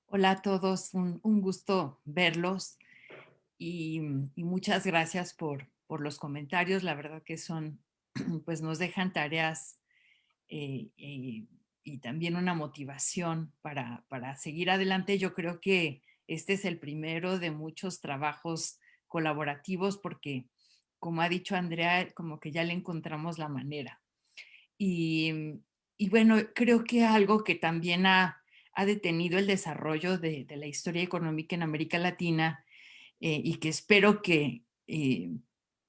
Hola a todos, un gusto verlos y muchas gracias por los comentarios. La verdad que son, pues nos dejan tareas y también una motivación para seguir adelante. Yo creo que este es el primero de muchos trabajos colaborativos porque, como ha dicho Andrea, como que ya le encontramos la manera. Y bueno, creo que algo que también ha detenido el desarrollo de la historia económica en América Latina y que espero que,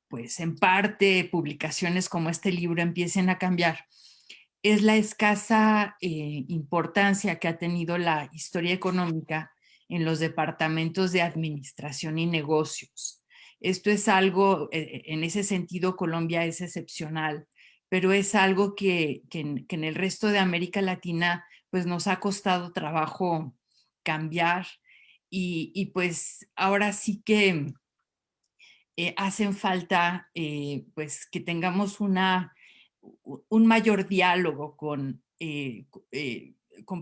pues en parte, publicaciones como este libro empiecen a cambiar, es la escasa importancia que ha tenido la historia económica en los departamentos de administración y negocios. Esto es algo, en ese sentido, Colombia es excepcional, pero es algo que en el resto de América Latina pues nos ha costado trabajo cambiar y pues ahora sí que hacen falta pues que tengamos un mayor diálogo con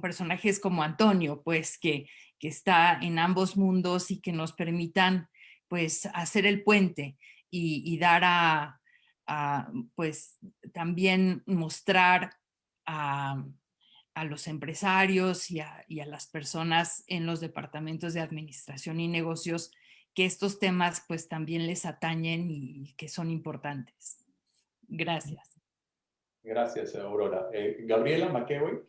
personajes como Antonio, pues que está en ambos mundos y que nos permitan pues hacer el puente y dar pues también mostrar a los empresarios y a las personas en los departamentos de administración y negocios que estos temas pues también les atañen y que son importantes. Gracias. Gracias, Aurora. Gabriela McEvoy.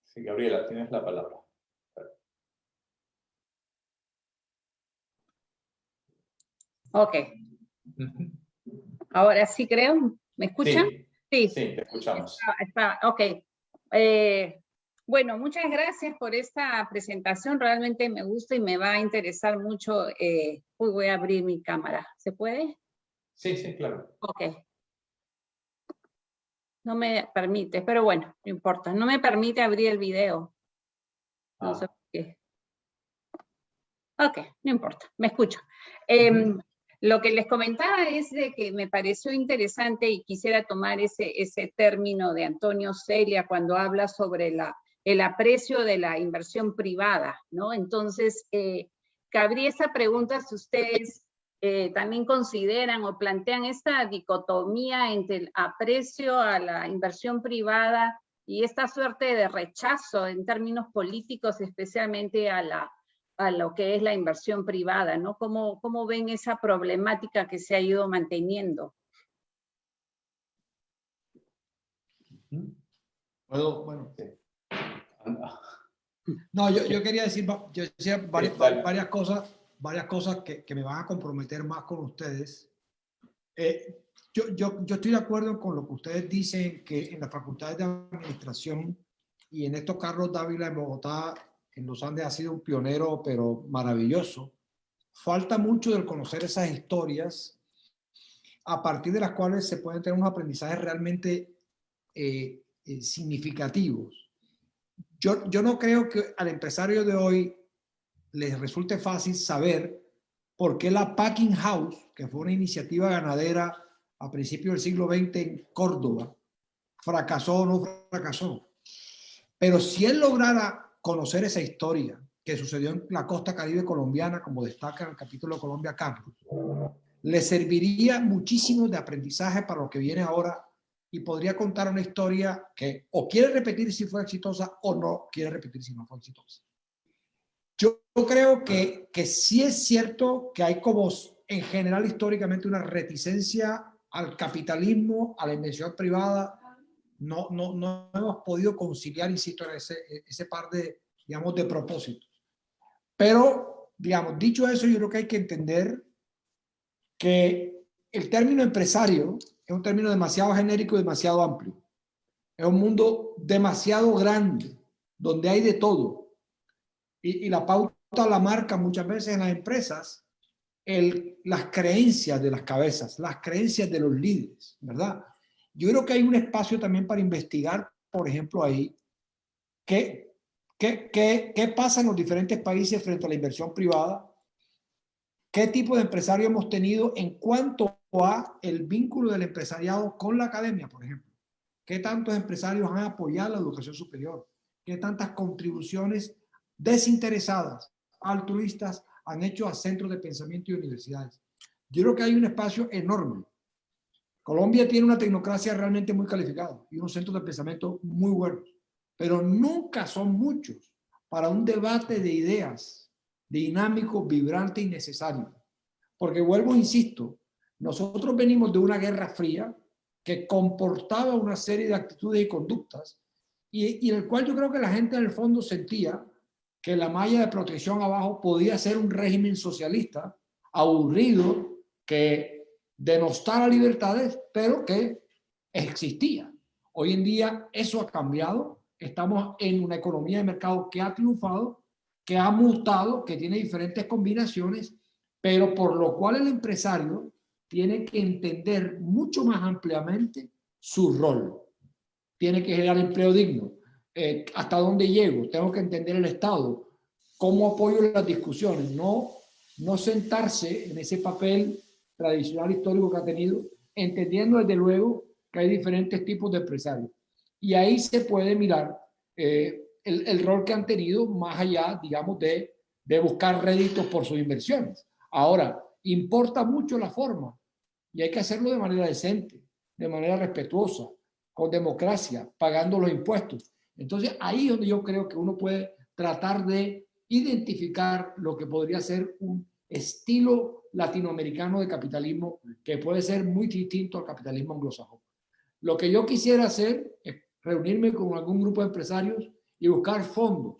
Sí, Gabriela, tienes la palabra. Ok. Ahora sí creo. ¿Me escuchan? Sí, te escuchamos. Ok. Bueno, muchas gracias por esta presentación. Realmente me gusta y me va a interesar mucho. Voy a abrir mi cámara. ¿Se puede? Sí, claro. Ok. No me permite, pero bueno, no importa. No me permite abrir el video. No sé por qué. Ok, no importa. Me escucho. Lo que les comentaba es de que me pareció interesante y quisiera tomar ese término de Antonio Celia cuando habla sobre el aprecio de la inversión privada, ¿no? Entonces, cabría esa pregunta si ustedes también consideran o plantean esta dicotomía entre el aprecio a la inversión privada y esta suerte de rechazo en términos políticos, especialmente a lo que es la inversión privada, ¿no? ¿Cómo ven esa problemática que se ha ido manteniendo? Bueno. No, yo quería decir, varias cosas que me van a comprometer más con ustedes. Yo estoy de acuerdo con lo que ustedes dicen, que en las facultades de administración y en estos Carlos Dávila en Bogotá, en los Andes, ha sido un pionero, pero maravilloso. Falta mucho del conocer esas historias a partir de las cuales se pueden tener unos aprendizajes realmente significativos. Yo no creo que al empresario de hoy les resulte fácil saber por qué la Packing House, que fue una iniciativa ganadera a principios del siglo XX en Córdoba, fracasó o no fracasó. Pero si él lograra conocer esa historia que sucedió en la costa caribe colombiana, como destaca en el capítulo de Colombia Carlos, le serviría muchísimo de aprendizaje para lo que viene ahora y podría contar una historia que o quiere repetir si fue exitosa o no quiere repetir si no fue exitosa. Yo creo que sí es cierto que hay como en general históricamente una reticencia al capitalismo, a la inversión privada. No hemos podido conciliar, insisto, en ese par de, digamos, de propósitos. Pero, digamos, dicho eso, yo creo que hay que entender que el término empresario es un término demasiado genérico y demasiado amplio. Es un mundo demasiado grande, donde hay de todo. y la pauta la marca muchas veces en las empresas las creencias de las cabezas, las creencias de los líderes, ¿verdad? Yo creo que hay un espacio también para investigar, por ejemplo, ahí, qué pasa en los diferentes países frente a la inversión privada, qué tipo de empresario hemos tenido en cuanto a el vínculo del empresariado con la academia, por ejemplo. ¿Qué tantos empresarios han apoyado la educación superior? ¿Qué tantas contribuciones desinteresadas, altruistas, han hecho a centros de pensamiento y universidades? Yo creo que hay un espacio enorme. Colombia tiene una tecnocracia realmente muy calificada y unos centros de pensamiento muy buenos, pero nunca son muchos para un debate de ideas dinámico, vibrante y necesario. Porque vuelvo, insisto, nosotros venimos de una guerra fría que comportaba una serie de actitudes y conductas y en el cual yo creo que la gente en el fondo sentía que la malla de protección abajo podía ser un régimen socialista aburrido que denostara libertades, pero que existía. Hoy en día eso ha cambiado. Estamos en una economía de mercado que ha triunfado, que ha mutado, que tiene diferentes combinaciones, pero por lo cual el empresario tiene que entender mucho más ampliamente su rol. Tiene que generar empleo digno. ¿Hasta dónde llego? Tengo que entender el Estado. ¿Cómo apoyo las discusiones? No sentarse en ese papel tradicional histórico que ha tenido, entendiendo desde luego que hay diferentes tipos de empresarios. Y ahí se puede mirar el rol que han tenido más allá, digamos, de buscar réditos por sus inversiones. Ahora, importa mucho la forma y hay que hacerlo de manera decente, de manera respetuosa, con democracia, pagando los impuestos. Entonces, ahí es donde yo creo que uno puede tratar de identificar lo que podría ser un estilo latinoamericano de capitalismo que puede ser muy distinto al capitalismo anglosajón. Lo que yo quisiera hacer es reunirme con algún grupo de empresarios y buscar fondos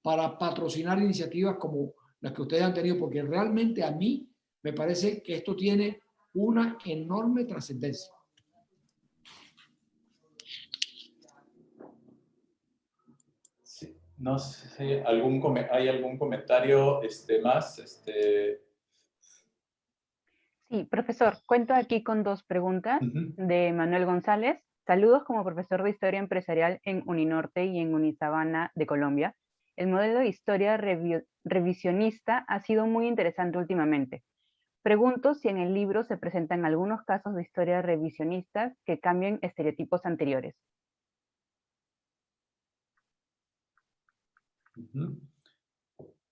para patrocinar iniciativas como las que ustedes han tenido, porque realmente a mí me parece que esto tiene una enorme trascendencia. Sí, no sé, ¿hay algún comentario más? Sí, profesor, cuento aquí con dos preguntas de Manuel González. Saludos como profesor de Historia Empresarial en Uninorte y en Unisabana de Colombia. El modelo de historia revisionista ha sido muy interesante últimamente. Pregunto si en el libro se presentan algunos casos de historia revisionistas que cambien estereotipos anteriores.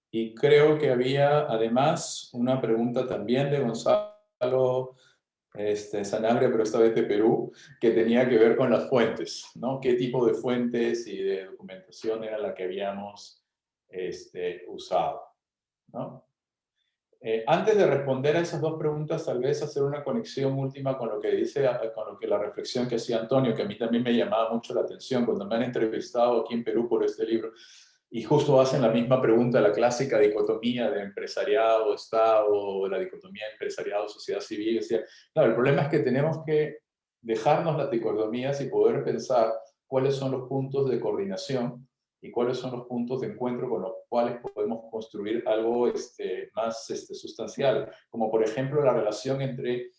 Y creo que había además una pregunta también de Gonzalo Sanabria, pero esta vez de Perú, que tenía que ver con las fuentes, ¿no? ¿Qué tipo de fuentes y de documentación era la que habíamos usado, ¿no? Antes de responder a esas dos preguntas, tal vez hacer una conexión última con lo que dice, con lo que la reflexión que hacía Antonio, que a mí también me llamaba mucho la atención cuando me han entrevistado aquí en Perú por este libro, y justo hacen la misma pregunta, la clásica dicotomía de empresariado, Estado, o la dicotomía empresariado, sociedad civil. Decía, claro, el problema es que tenemos que dejarnos las dicotomías y poder pensar cuáles son los puntos de coordinación y cuáles son los puntos de encuentro con los cuales podemos construir algo más sustancial, como por ejemplo la relación entre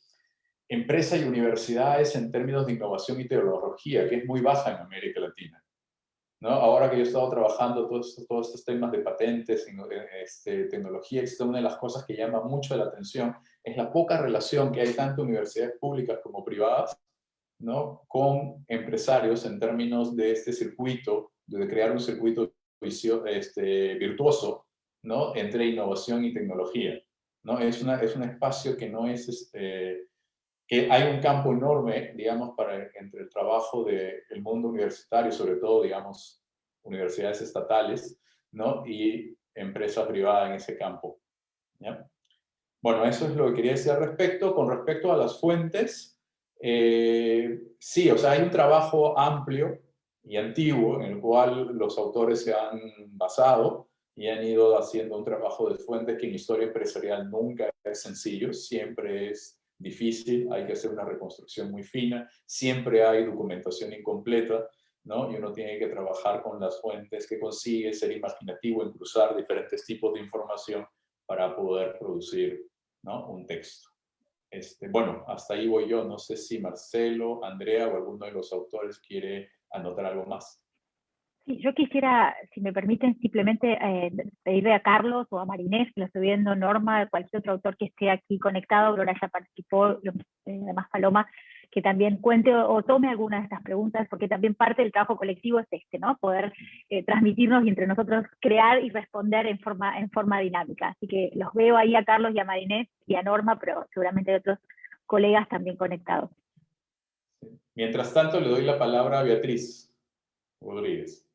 empresa y universidades en términos de innovación y tecnología, que es muy baja en América Latina, ¿no? Ahora que yo he estado trabajando todos estos temas de patentes, tecnología, una de las cosas que llama mucho la atención es la poca relación que hay tanto en universidades públicas como privadas, ¿no? Con empresarios en términos de este circuito, de crear un circuito virtuoso, ¿no? Entre innovación y tecnología, ¿no? Es un espacio que no es, que hay un campo enorme, digamos, entre el trabajo del mundo universitario, sobre todo, digamos, universidades estatales, ¿no? Y empresas privadas en ese campo, ¿ya? Bueno, eso es lo que quería decir al respecto. Con respecto a las fuentes, sí, o sea, hay un trabajo amplio y antiguo en el cual los autores se han basado y han ido haciendo un trabajo de fuentes que en historia empresarial nunca es sencillo, siempre es difícil, hay que hacer una reconstrucción muy fina, siempre hay documentación incompleta, ¿no? Y uno tiene que trabajar con las fuentes que consigue, ser imaginativo en cruzar diferentes tipos de información para poder producir, ¿no?, un texto. Bueno, hasta ahí voy yo. No sé si Marcelo, Andrea o alguno de los autores quiere anotar algo más. Sí, yo quisiera, si me permiten, simplemente pedirle a Carlos o a Marinés, que lo estoy viendo, Norma, cualquier otro autor que esté aquí conectado, Aurora ya participó, además Paloma, que también cuente o tome alguna de estas preguntas, porque también parte del trabajo colectivo es ¿no? Poder transmitirnos y entre nosotros crear y responder en forma dinámica. Así que los veo ahí a Carlos y a Marinés y a Norma, pero seguramente hay otros colegas también conectados. Mientras tanto, le doy la palabra a Beatriz Rodríguez.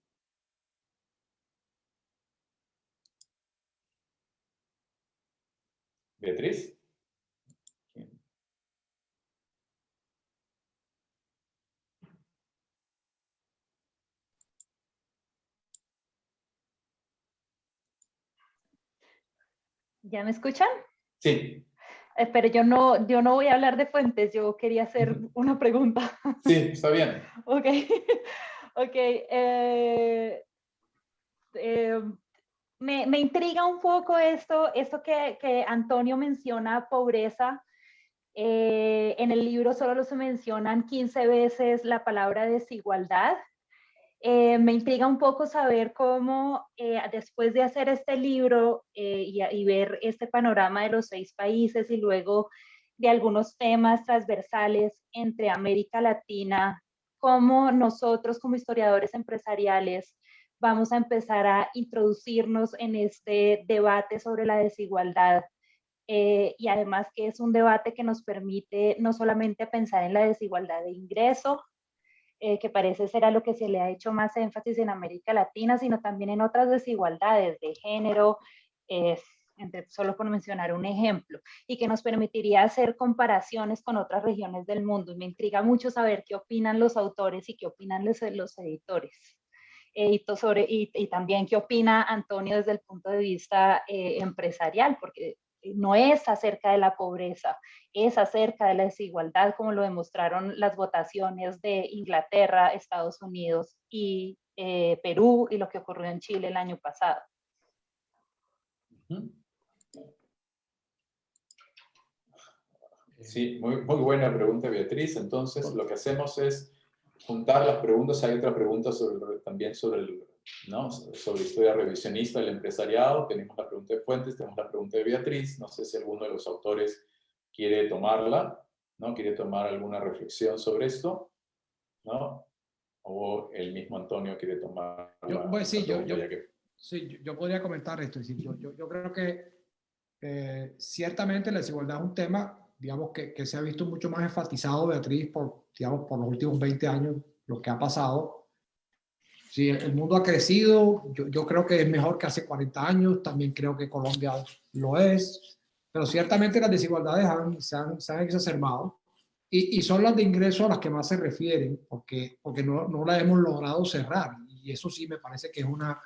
Beatriz. ¿Ya me escuchan? Sí. Pero yo no voy a hablar de fuentes, yo quería hacer una pregunta. Sí, está bien. Ok, ok. Me intriga un poco esto que Antonio menciona, pobreza. En el libro solo se mencionan 15 veces la palabra desigualdad. Me intriga un poco saber cómo después de hacer este libro y ver este panorama de los 6 países y luego de algunos temas transversales entre América Latina, cómo nosotros como historiadores empresariales vamos a empezar a introducirnos en este debate sobre la desigualdad. Y además que es un debate que nos permite no solamente pensar en la desigualdad de ingreso, que parece ser a lo que se le ha hecho más énfasis en América Latina, sino también en otras desigualdades de género, solo por mencionar un ejemplo, y que nos permitiría hacer comparaciones con otras regiones del mundo. Y me intriga mucho saber qué opinan los autores y qué opinan los editores. Y también qué opina Antonio desde el punto de vista empresarial, porque no es acerca de la pobreza, es acerca de la desigualdad, como lo demostraron las votaciones de Inglaterra, Estados Unidos y Perú, y lo que ocurrió en Chile el año pasado. Sí, muy buena pregunta, Beatriz. Entonces, lo que hacemos es juntar las preguntas. Hay otra pregunta también sobre historia revisionista del empresariado. Tenemos la pregunta de Fuentes, tenemos la pregunta de Beatriz. No sé si alguno de los autores quiere tomarla, ¿no? Quiere tomar alguna reflexión sobre esto, ¿no? O el mismo Antonio quiere tomar. Yo podría comentar esto. Es decir, yo creo que ciertamente la desigualdad es un tema, digamos, que se ha visto mucho más enfatizado, Beatriz, por los últimos 20 años, lo que ha pasado. Sí, el mundo ha crecido, yo creo que es mejor que hace 40 años, también creo que Colombia lo es, pero ciertamente las desigualdades se han exacerbado y son las de ingreso a las que más se refieren, porque no las hemos logrado cerrar, y eso sí me parece que es una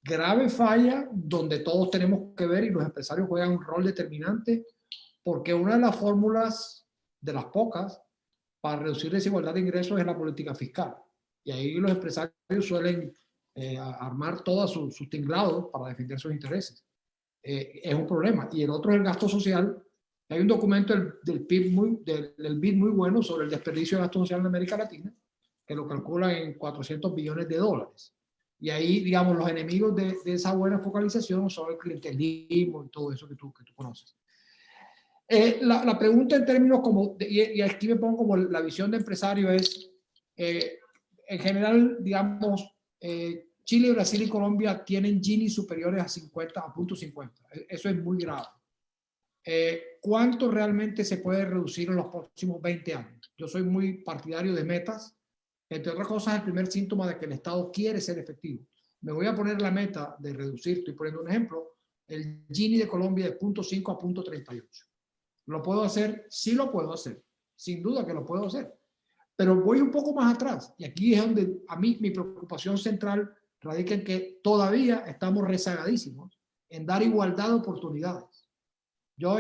grave falla donde todos tenemos que ver, y los empresarios juegan un rol determinante, porque una de las fórmulas, de las pocas, para reducir desigualdad de ingresos es la política fiscal. Y ahí los empresarios suelen armar todos sus tinglados para defender sus intereses. Es un problema. Y el otro es el gasto social. Hay un documento del BID muy bueno sobre el desperdicio de gasto social en América Latina, que lo calcula en $400 billones. Y ahí, digamos, los enemigos de esa buena focalización son el clientelismo y todo eso que tú conoces. La pregunta en términos y aquí me pongo como la visión de empresario es, en general, digamos, Chile, Brasil y Colombia tienen Gini superiores a 0.50. Eso es muy grave. ¿Cuánto realmente se puede reducir en los próximos 20 años? Yo soy muy partidario de metas. Entre otras cosas, el primer síntoma de que el Estado quiere ser efectivo. Me voy a poner la meta de reducir, estoy poniendo un ejemplo, el Gini de Colombia de 0.5 a 0.38. ¿Lo puedo hacer? Sí lo puedo hacer. Sin duda que lo puedo hacer. Pero voy un poco más atrás. Y aquí es donde a mí mi preocupación central radica en que todavía estamos rezagadísimos en dar igualdad de oportunidades. Yo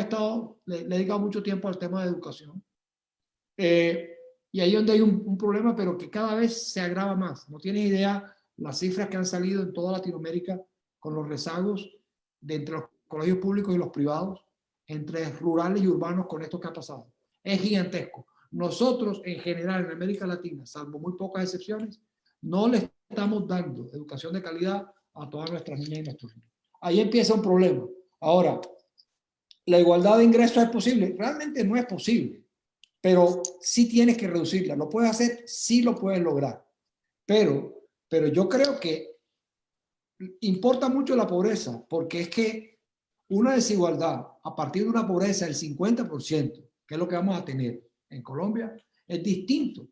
le he dedicado mucho tiempo al tema de educación. Y ahí es donde hay un problema, pero que cada vez se agrava más. No tienes idea las cifras que han salido en toda Latinoamérica con los rezagos de entre los colegios públicos y los privados, entre rurales y urbanos con esto que ha pasado. Es gigantesco. Nosotros, en general, en América Latina, salvo muy pocas excepciones, no le estamos dando educación de calidad a todas nuestras niñas y nuestros niños. Ahí empieza un problema. Ahora, ¿la igualdad de ingresos es posible? Realmente no es posible, pero sí tienes que reducirla. ¿Lo puedes hacer? Sí lo puedes lograr. Pero yo creo que importa mucho la pobreza, porque es que una desigualdad a partir de una pobreza del 50%, que es lo que vamos a tener en Colombia, es distinto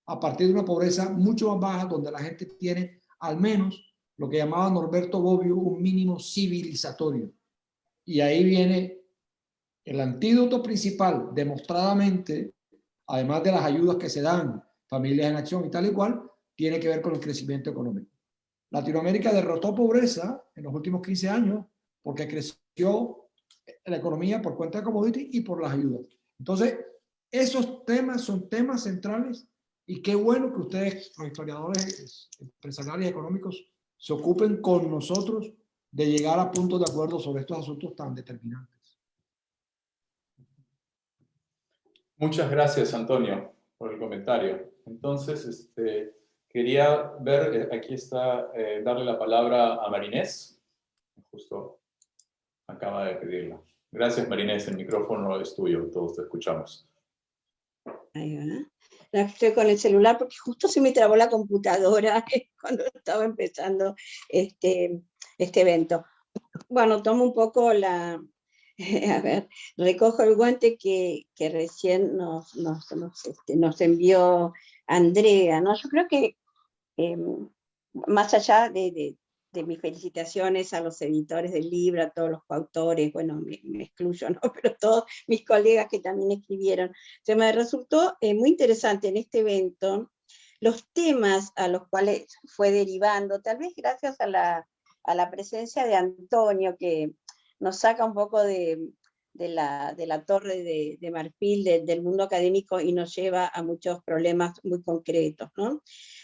a partir de una pobreza mucho más baja, donde la gente tiene al menos lo que llamaba Norberto Bobbio un mínimo civilizatorio. Y ahí viene el antídoto principal, demostradamente, además de las ayudas que se dan, familias en acción y tal y cual, tiene que ver con el crecimiento económico. Latinoamérica derrotó pobreza en los últimos 15 años porque creció la economía por cuenta de commodities y por las ayudas. Entonces, esos temas son temas centrales y qué bueno que ustedes, los historiadores empresariales y económicos, se ocupen con nosotros de llegar a puntos de acuerdo sobre estos asuntos tan determinantes. Muchas gracias, Antonio, por el comentario. Entonces, quería ver, aquí está, darle la palabra a Marinés. Justo acaba de pedirla. Gracias, Marinés. El micrófono es tuyo. Todos te escuchamos. Ahí va. No, estoy con el celular porque justo se me trabó la computadora cuando estaba empezando este evento. Bueno, tomo un poco la... A ver, recojo el guante que recién nos envió Andrea, ¿no? Yo creo que más allá de mis felicitaciones a los editores del libro, a todos los coautores, bueno, me excluyo, ¿no? Pero todos mis colegas que también escribieron, se me resultó muy interesante en este evento los temas a los cuales fue derivando, tal vez gracias a la presencia de Antonio, que nos saca un poco de la torre de marfil del mundo académico y nos lleva a muchos problemas muy concretos, ¿no?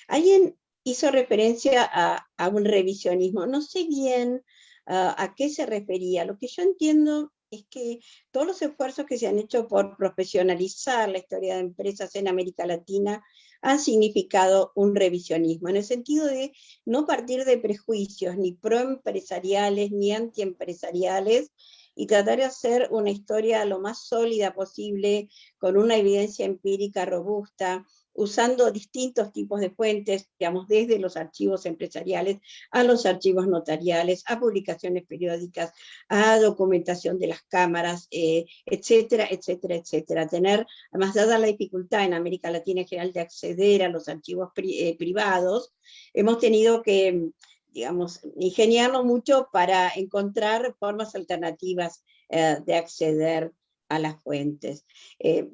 Alguien hizo referencia a un revisionismo. No sé bien a qué se refería. Lo que yo entiendo es que todos los esfuerzos que se han hecho por profesionalizar la historia de empresas en América Latina han significado un revisionismo, en el sentido de no partir de prejuicios ni proempresariales ni antiempresariales, y tratar de hacer una historia lo más sólida posible, con una evidencia empírica robusta, usando distintos tipos de fuentes, digamos, desde los archivos empresariales a los archivos notariales, a publicaciones periódicas, a documentación de las cámaras, etcétera, etcétera, etcétera. Tener, además, dada la dificultad en América Latina en general de acceder a los archivos privados, hemos tenido que, digamos, ingeniarnos mucho para encontrar formas alternativas de acceder a las fuentes.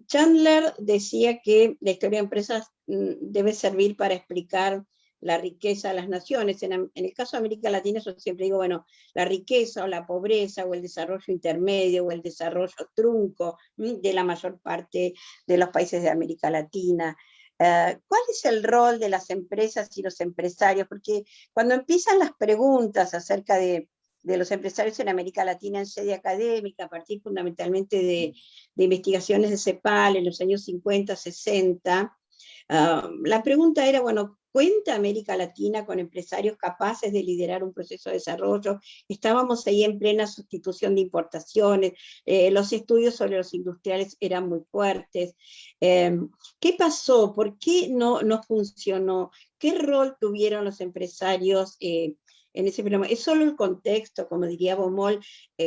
Chandler decía que la historia de empresas debe servir para explicar la riqueza de las naciones. En el caso de América Latina, yo siempre digo, bueno, la riqueza o la pobreza o el desarrollo intermedio o el desarrollo trunco de la mayor parte de los países de América Latina. ¿Cuál es el rol de las empresas y los empresarios? Porque cuando empiezan las preguntas acerca de los empresarios en América Latina en sede académica, a partir fundamentalmente de investigaciones de CEPAL en los años 50, 60, la pregunta era, bueno, ¿cuenta América Latina con empresarios capaces de liderar un proceso de desarrollo? Estábamos ahí en plena sustitución de importaciones, los estudios sobre los industriales eran muy fuertes. ¿Qué pasó? ¿Por qué no funcionó? ¿Qué rol tuvieron los empresarios en ese problema? ¿Es solo el contexto, como diría Baumol,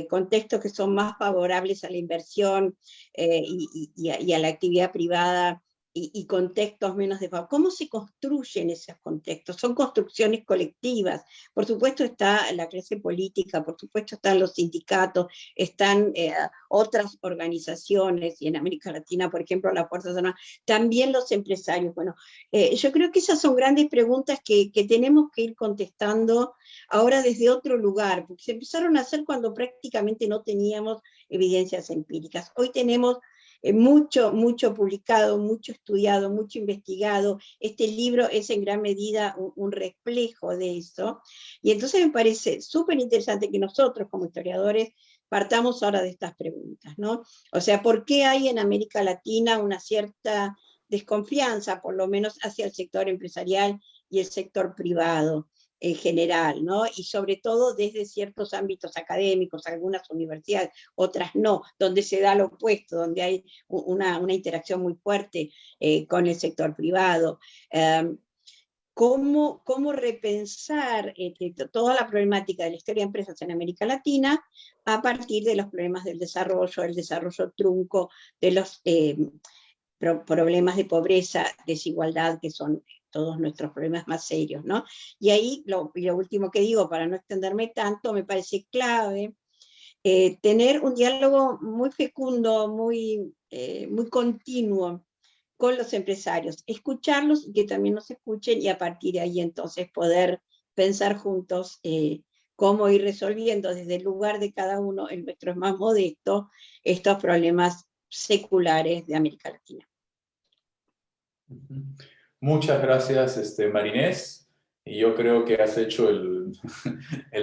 contextos que son más favorables a la inversión y a la actividad privada, y contextos menos de favor? ¿Cómo se construyen esos contextos? Son construcciones colectivas. Por supuesto está la clase política, por supuesto están los sindicatos, están otras organizaciones, y en América Latina, por ejemplo, las Fuerzas Armadas, también los empresarios. Bueno, yo creo que esas son grandes preguntas que tenemos que ir contestando ahora desde otro lugar, porque se empezaron a hacer cuando prácticamente no teníamos evidencias empíricas. Hoy tenemos mucho publicado, mucho estudiado, mucho investigado. Este libro es en gran medida un reflejo de eso. Y entonces me parece súper interesante que nosotros como historiadores partamos ahora de estas preguntas, ¿no? O sea, ¿por qué hay en América Latina una cierta desconfianza, por lo menos hacia el sector empresarial y el sector privado en general, ¿no? Y sobre todo desde ciertos ámbitos académicos, algunas universidades, otras no, donde se da lo opuesto, donde hay una interacción muy fuerte con el sector privado. ¿Cómo repensar toda la problemática de la historia de empresas en América Latina a partir de los problemas del desarrollo, el desarrollo trunco, de los problemas de pobreza, desigualdad, que son todos nuestros problemas más serios, ¿no? Y ahí lo último que digo, para no extenderme tanto, me parece clave tener un diálogo muy fecundo, muy continuo con los empresarios, escucharlos y que también nos escuchen, y a partir de ahí entonces poder pensar juntos cómo ir resolviendo desde el lugar de cada uno, el nuestro es más modesto, estos problemas seculares de América Latina. Muchas gracias, Marinés. Y yo creo que has hecho el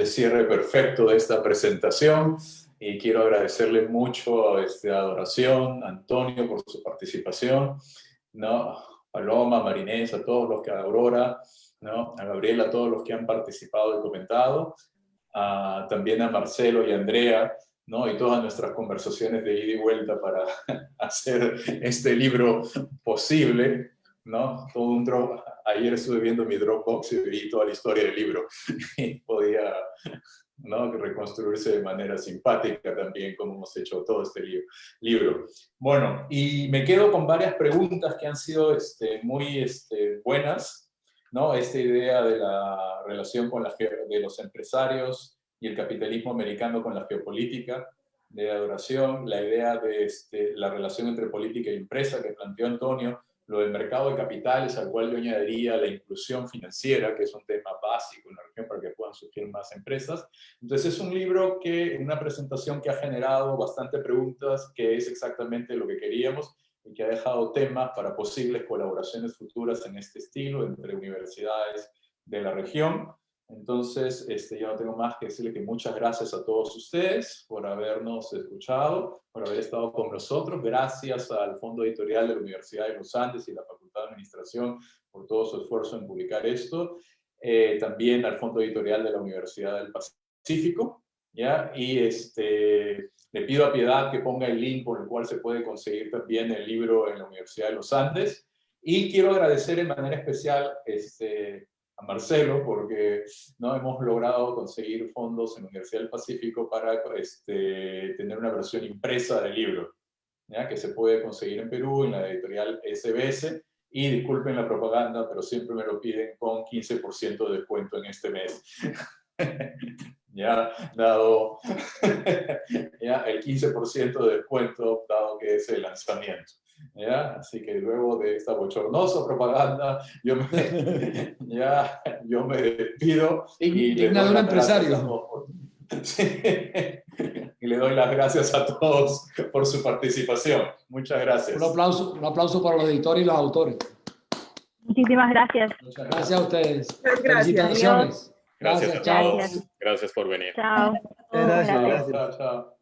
cierre perfecto de esta presentación. Y quiero agradecerle mucho a Adoración, a Antonio por su participación, ¿no? Paloma, Marinés, a todos los que, a Aurora, ¿no? A Gabriela, a todos los que han participado y comentado, también a Marcelo y a Andrea, ¿no? Y todas nuestras conversaciones de ida y vuelta para hacer este libro posible, ¿no? Ayer estuve viendo mi Dropbox y vi toda la historia del libro y podía, ¿no?, reconstruirse de manera simpática también, como hemos hecho todo este libro. Bueno, y me quedo con varias preguntas que han sido muy buenas, ¿no? Esta idea de la relación de los empresarios y el capitalismo americano con la geopolítica de Adoración, la idea de la relación entre política y empresa que planteó Antonio, lo del mercado de capitales, al cual yo añadiría la inclusión financiera, que es un tema básico en la región para que puedan surgir más empresas. Entonces es un libro una presentación que ha generado bastante preguntas, que es exactamente lo que queríamos, y que ha dejado temas para posibles colaboraciones futuras en este estilo entre universidades de la región. Entonces, ya no tengo más que decirle que muchas gracias a todos ustedes por habernos escuchado, por haber estado con nosotros. Gracias al Fondo Editorial de la Universidad de los Andes y la Facultad de Administración por todo su esfuerzo en publicar esto. También al Fondo Editorial de la Universidad del Pacífico, ¿ya? Y le pido a Piedad que ponga el link por el cual se puede conseguir también el libro en la Universidad de los Andes. Y quiero agradecer de manera especial a Marcelo, porque no hemos logrado conseguir fondos en la Universidad del Pacífico para tener una versión impresa del libro, ¿ya? Que se puede conseguir en Perú, en la editorial SBS, y disculpen la propaganda, pero siempre me lo piden con 15% de descuento en este mes. Ya, dado ya, el 15% de descuento, dado que es el lanzamiento. ¿Ya? Así que luego de esta bochornosa propaganda, yo me despido. Y digna de un empresario. Sí. Y le doy las gracias a todos por su participación. Muchas gracias. Un aplauso para los editores y los autores. Muchísimas gracias. Muchas gracias a ustedes. Gracias. Felicitaciones. Gracias a chao. todos. Gracias por venir. Chao. Gracias. Chao.